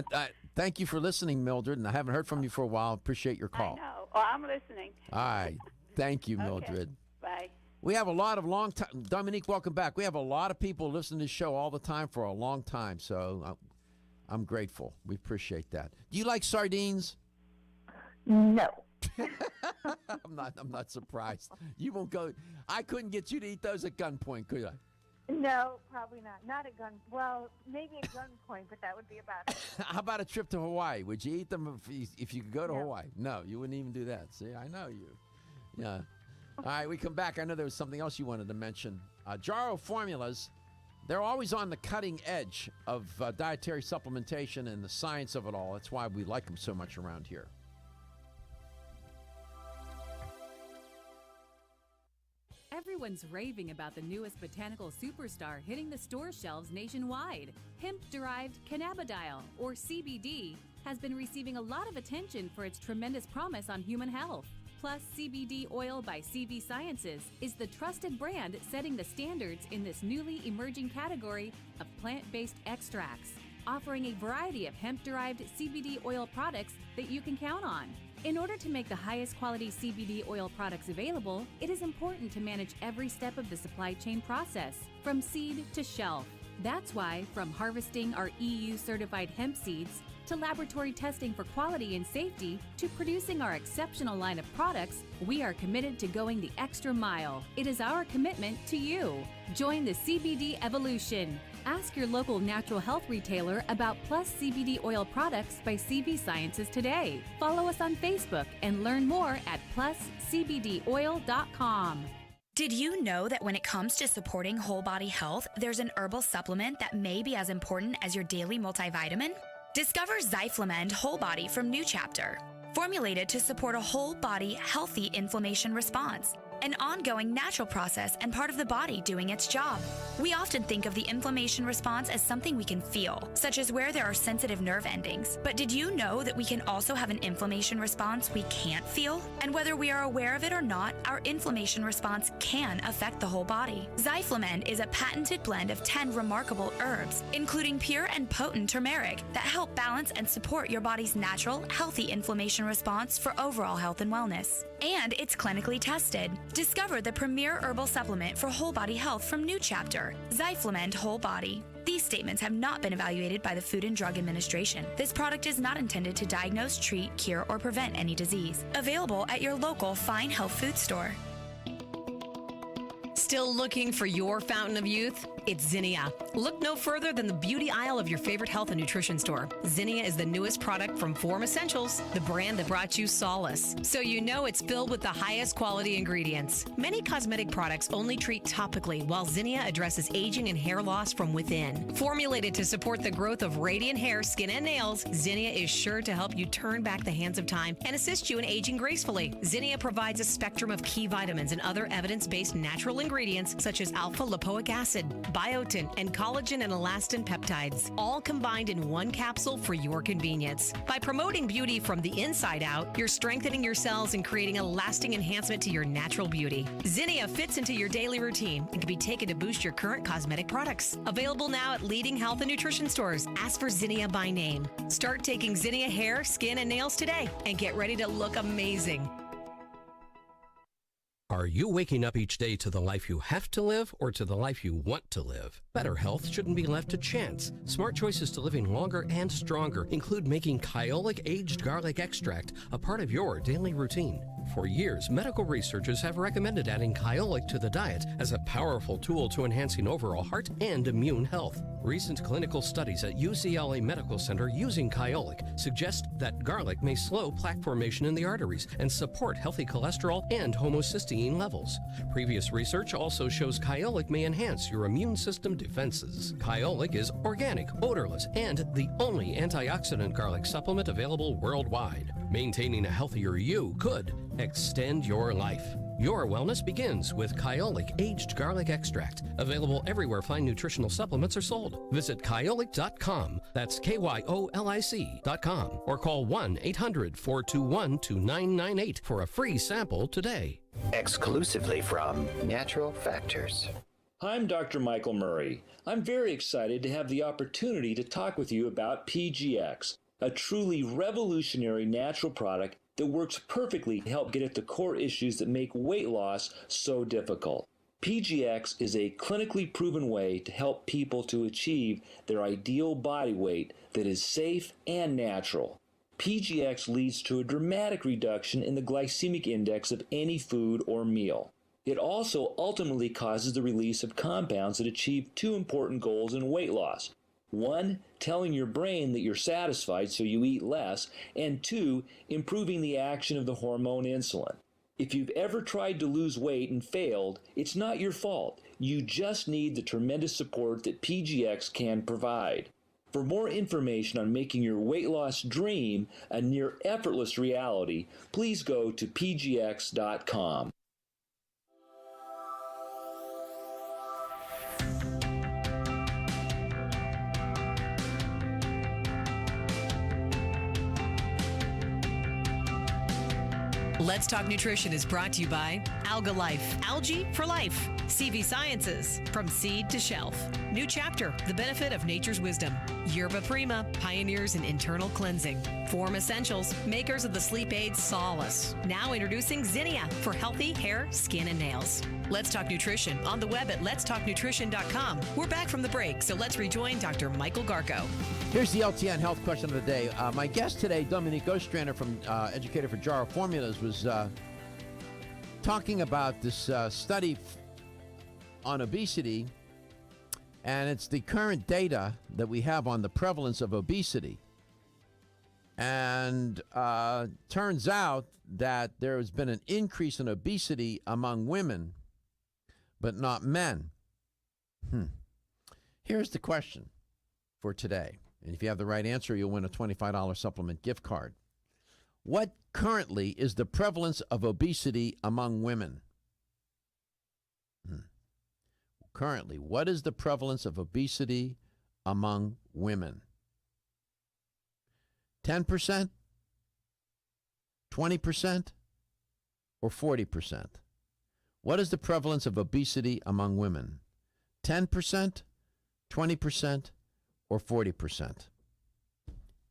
Thank you for listening, Mildred, and I haven't heard from you for a while. Appreciate your call. I know. Oh, I'm listening. All right, thank you, Mildred. Bye. We have a lot of long time. Dominique, welcome back. We have a lot of people listening to the show all the time for a long time, so I'm grateful. We appreciate that. Do you like sardines? No. I'm not surprised. You won't go. I couldn't get you to eat those at gunpoint, could I? No, probably not. Not at well, maybe at gunpoint, but that would be about it. How about a trip to Hawaii? Would you eat them if you could go to Hawaii? No, you wouldn't even do that. See, I know you. Yeah. All right, we come back. I know there was something else you wanted to mention. Jarrow formulas, they're always on the cutting edge of dietary supplementation and the science of it all. That's why we like them so much around here. Everyone's raving about the newest botanical superstar hitting the store shelves nationwide. Hemp-derived cannabidiol, or CBD, has been receiving a lot of attention for its tremendous promise on human health. Plus, CBD Oil by CV Sciences is the trusted brand setting the standards in this newly emerging category of plant-based extracts, offering a variety of hemp-derived CBD oil products that you can count on. In order to make the highest quality CBD oil products available, it is important to manage every step of the supply chain process, from seed to shelf. That's why, from harvesting our EU-certified hemp seeds, to laboratory testing for quality and safety, to producing our exceptional line of products, we are committed to going the extra mile. It is our commitment to you. Join the CBD evolution. Ask your local natural health retailer about Plus CBD oil products by CV Sciences today. Follow us on Facebook and learn more at pluscbdoil.com. Did you know that when it comes to supporting whole body health, there's an herbal supplement that may be as important as your daily multivitamin? Discover Zyflamend Whole Body from New Chapter, formulated to support a whole body healthy inflammation response, an ongoing natural process and part of the body doing its job. We often think of the inflammation response as something we can feel, such as where there are sensitive nerve endings. But did you know that we can also have an inflammation response we can't feel? And whether we are aware of it or not, our inflammation response can affect the whole body. Zyflamend is a patented blend of 10 remarkable herbs, including pure and potent turmeric, that help balance and support your body's natural, healthy inflammation response for overall health and wellness. And it's clinically tested. Discover the premier herbal supplement for whole body health from New Chapter, Zyflamend Whole Body. These statements have not been evaluated by the Food and Drug Administration. This product is not intended to diagnose, treat, cure, or prevent any disease. Available at your local fine health food store. Still looking for your fountain of youth? It's Zinnia. Look no further than the beauty aisle of your favorite health and nutrition store. Zinnia is the newest product from Form Essentials, the brand that brought you solace. So you know it's filled with the highest quality ingredients. Many cosmetic products only treat topically, while Zinnia addresses aging and hair loss from within. Formulated to support the growth of radiant hair, skin, and nails, Zinnia is sure to help you turn back the hands of time and assist you in aging gracefully. Zinnia provides a spectrum of key vitamins and other evidence-based natural ingredients such as alpha-lipoic acid, biotin, and collagen and elastin peptides, all combined in one capsule for your convenience. By promoting beauty from the inside out, you're strengthening your cells and creating a lasting enhancement to your natural beauty. Zinnia fits into your daily routine and can be taken to boost your current cosmetic products. Available now at leading health and nutrition stores. Ask for Zinnia by name. Start taking Zinnia hair, skin, and nails today and get ready to look amazing. Are you waking up each day to the life you have to live or to the life you want to live? Better health shouldn't be left to chance. Smart choices to living longer and stronger include making Kyolic aged garlic extract a part of your daily routine. For years, medical researchers have recommended adding Kyolic to the diet as a powerful tool to enhancing overall heart and immune health. Recent clinical studies at UCLA Medical Center using Kyolic suggest that garlic may slow plaque formation in the arteries and support healthy cholesterol and homocysteine levels. Previous research also shows Kyolic may enhance your immune system defenses. Kyolic is organic, odorless, and the only antioxidant garlic supplement available worldwide. Maintaining a healthier you could extend your life. Your wellness begins with Kyolic aged garlic extract. Available everywhere fine nutritional supplements are sold. Visit Kyolic.com. That's KYOLIC.com. Or call 1-800-421-2998 for a free sample today. Exclusively from Natural Factors. I'm Dr. Michael Murray. I'm very excited to have the opportunity to talk with you about PGX, a truly revolutionary natural product that works perfectly to help get at the core issues that make weight loss so difficult. PGX is a clinically proven way to help people to achieve their ideal body weight that is safe and natural. PGX leads to a dramatic reduction in the glycemic index of any food or meal. It also ultimately causes the release of compounds that achieve two important goals in weight loss. One, telling your brain that you're satisfied so you eat less, and two, improving the action of the hormone insulin. If you've ever tried to lose weight and failed, it's not your fault. You just need the tremendous support that PGX can provide. For more information on making your weight loss dream a near effortless reality, please go to pgx.com. Let's Talk Nutrition is brought to you by Alga Life, Algae for Life, CV Sciences, From Seed to Shelf, New Chapter, The Benefit of Nature's Wisdom, Yerba Prima, Pioneers in Internal Cleansing, Form Essentials, makers of the sleep aid Solace. Now introducing Zinnia for healthy hair, skin, and nails. Let's Talk Nutrition on the web at letstalknutrition.com. We're back from the break, so let's rejoin Dr. Michael Garko. Here's the LTN health question of the day. My guest today, Dominique Ostrander, from educator for Jarrow Formulas, was talking about this study on obesity, and it's the current data that we have on the prevalence of obesity. And turns out that there has been an increase in obesity among women, but not men. Here's the question for today. And if you have the right answer, you'll win a $25 supplement gift card. What currently is the prevalence of obesity among women? Currently, what is the prevalence of obesity among women? 10%? 20%? Or 40%? What is the prevalence of obesity among women? 10%? 20%? Or 40%?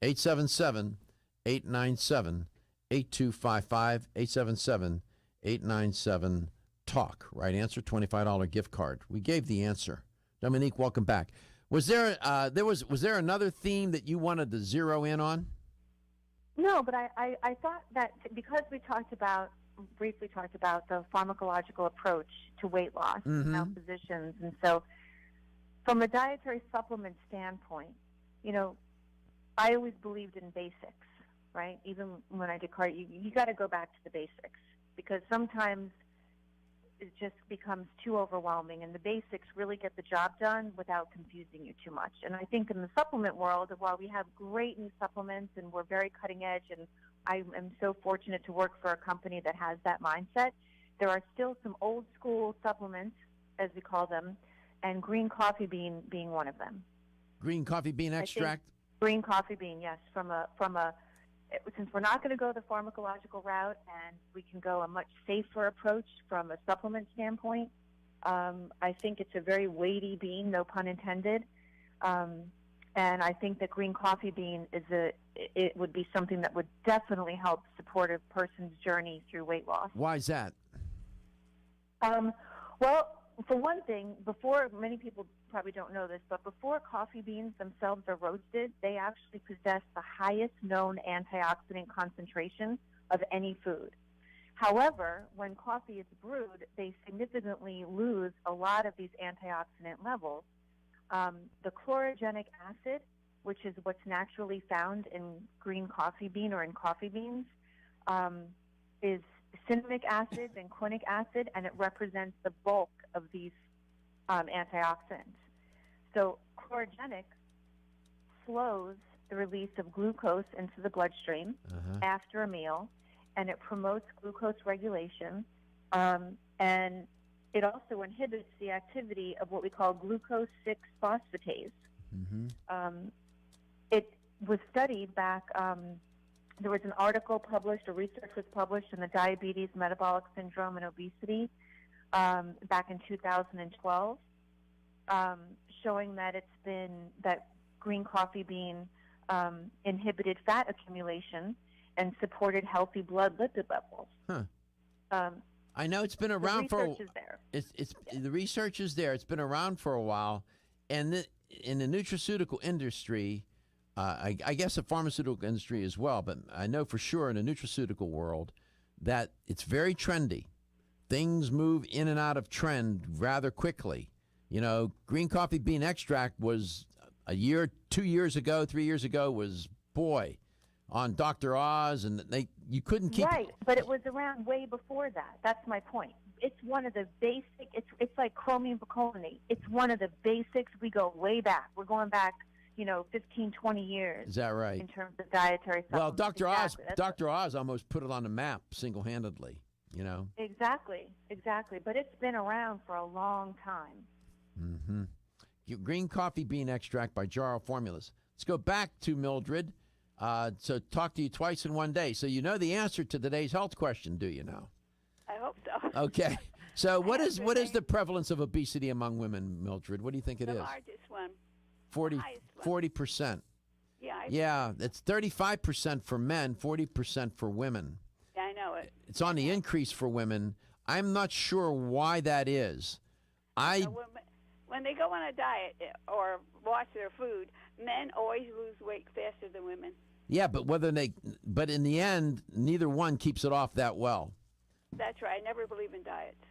877-897-8255, 877-897-8255. talk. Right answer, $25 gift card. We gave the answer. Dominique, welcome back. Was there another theme that you wanted to zero in on? No, but I thought that because we briefly talked about the pharmacological approach to weight loss in our physicians, and so from a dietary supplement standpoint, I always believed in basics, right? Even when I did cardio, you got to go back to the basics, because sometimes it just becomes too overwhelming, and the basics really get the job done without confusing you too much. And I think in the supplement world, while we have great new supplements and we're very cutting edge, and I am so fortunate to work for a company that has that mindset, there are still some old school supplements, as we call them, and green coffee bean being one of them. Green coffee bean extract? Green coffee bean, yes, since we're not going to go the pharmacological route and we can go a much safer approach from a supplement standpoint, I think it's a very weighty bean, no pun intended. And I think that green coffee bean it would be something that would definitely help support a person's journey through weight loss. Why is that? Well, for one thing, many people probably don't know this, but before coffee beans themselves are roasted, they actually possess the highest known antioxidant concentration of any food. However, when coffee is brewed, they significantly lose a lot of these antioxidant levels. The chlorogenic acid, which is what's naturally found in green coffee bean or in coffee beans, is cinnamic acid and quinic acid, and it represents the bulk of these antioxidants. So chlorogenic slows the release of glucose into the bloodstream after a meal, and it promotes glucose regulation, and it also inhibits the activity of what we call glucose 6-phosphatase. It was studied back, there was an article published, or research was published in the Diabetes, Metabolic Syndrome, and Obesity back in 2012, showing that that green coffee bean inhibited fat accumulation and supported healthy blood lipid levels. I know it's been around the research is there. The research is there. It's been around for a while, and in the nutraceutical industry, I guess the pharmaceutical industry as well, but I know for sure in the nutraceutical world that it's very trendy. Things move in and out of trend rather quickly. Green coffee bean extract was a year, 2 years ago, 3 years ago was, on Dr. Oz, and you couldn't keep right, but it was around way before that. That's my point. It's one of the basic. It's like chromium picolinate. It's one of the basics. We go way back. We're going back, 15, 20 years. Is that right? In terms of dietary supplements. Well, Dr. Oz almost put it on the map single-handedly. Exactly. But it's been around for a long time. Green coffee bean extract by Jarrow Formulas. Let's go back to Mildred. So talk to you twice in one day. So you know the answer to today's health question, do you now? I hope so. Okay. So what is the prevalence of obesity among women, Mildred? What do you think it is? The largest one. 40%. Yeah. Yeah, it's 35% for men, 40% for women. Yeah, I know it. It's on the increase for women. I'm not sure why that is. When they go on a diet or watch their food, men always lose weight faster than women. Yeah, but in the end, neither one keeps it off that well. That's right. I never believe in diets.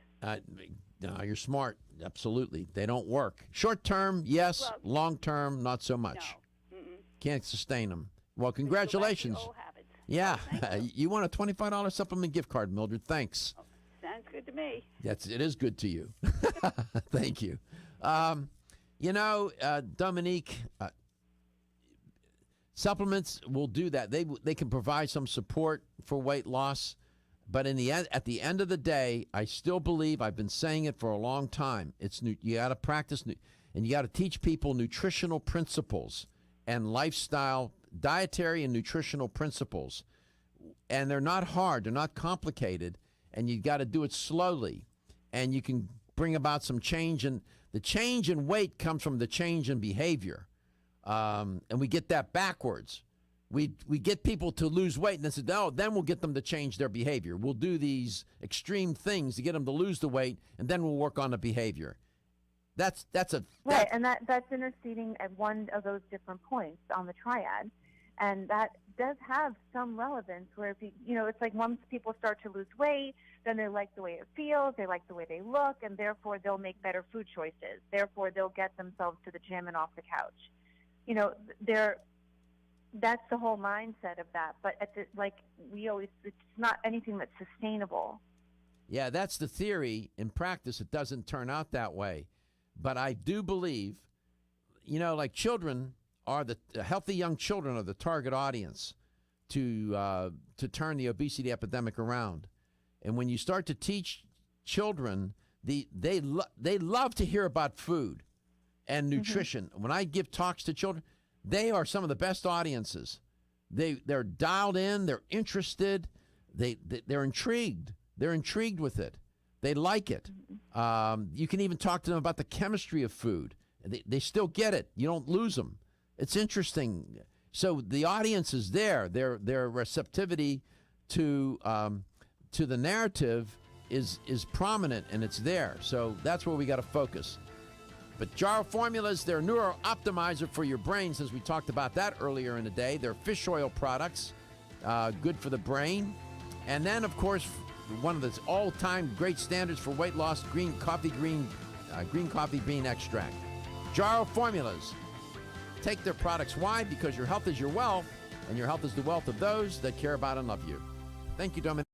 No, you're smart. Absolutely. They don't work. Short term, yes. Well, long term, not so much. No. Can't sustain them. Well, congratulations. Old habits. Yeah. You want a $25 supplement gift card, Mildred. Thanks. Oh, sounds good to me. It is good to you. Thank you. Dominique, supplements will do that. They can provide some support for weight loss, but at the end of the day, I still believe, I've been saying it for a long time, you got to practice and you got to teach people nutritional principles and lifestyle, dietary and nutritional principles. And they're not hard, they're not complicated, and you got to do it slowly. And you can bring about some change, and the change in weight comes from the change in behavior. And we get that backwards. we get people to lose weight, and then we'll get them to change their behavior. We'll do these extreme things to get them to lose the weight, and then we'll work on the behavior. That's interceding at one of those different points on the triad, and that does have some relevance. Where if it's like once people start to lose weight, then they like the way it feels, they like the way they look, and therefore they'll make better food choices. Therefore, they'll get themselves to the gym and off the couch. That's the whole mindset of that. But it's not anything that's sustainable. Yeah, that's the theory. In practice, it doesn't turn out that way. But I do believe, like children are the healthy young children are the target audience to turn the obesity epidemic around. And when you start to teach children, they love to hear about food and nutrition. Mm-hmm. When I give talks to children, they are some of the best audiences. They're dialed in. They're interested. They're intrigued. They're intrigued with it. They like it. You can even talk to them about the chemistry of food. They still get it. You don't lose them. It's interesting. So the audience is there. Their receptivity to the narrative is prominent, and it's there. So that's where we got to focus. But Jarrow formulas, they're neuro optimizer for your brain, since we talked about that earlier in the day. They're fish oil products, good for the brain. And then, of course, one of the all-time great standards for weight loss, green coffee bean extract. Jarrow formulas. Take their products. Why? Because your health is your wealth, and your health is the wealth of those that care about and love you. Thank you, Dominique.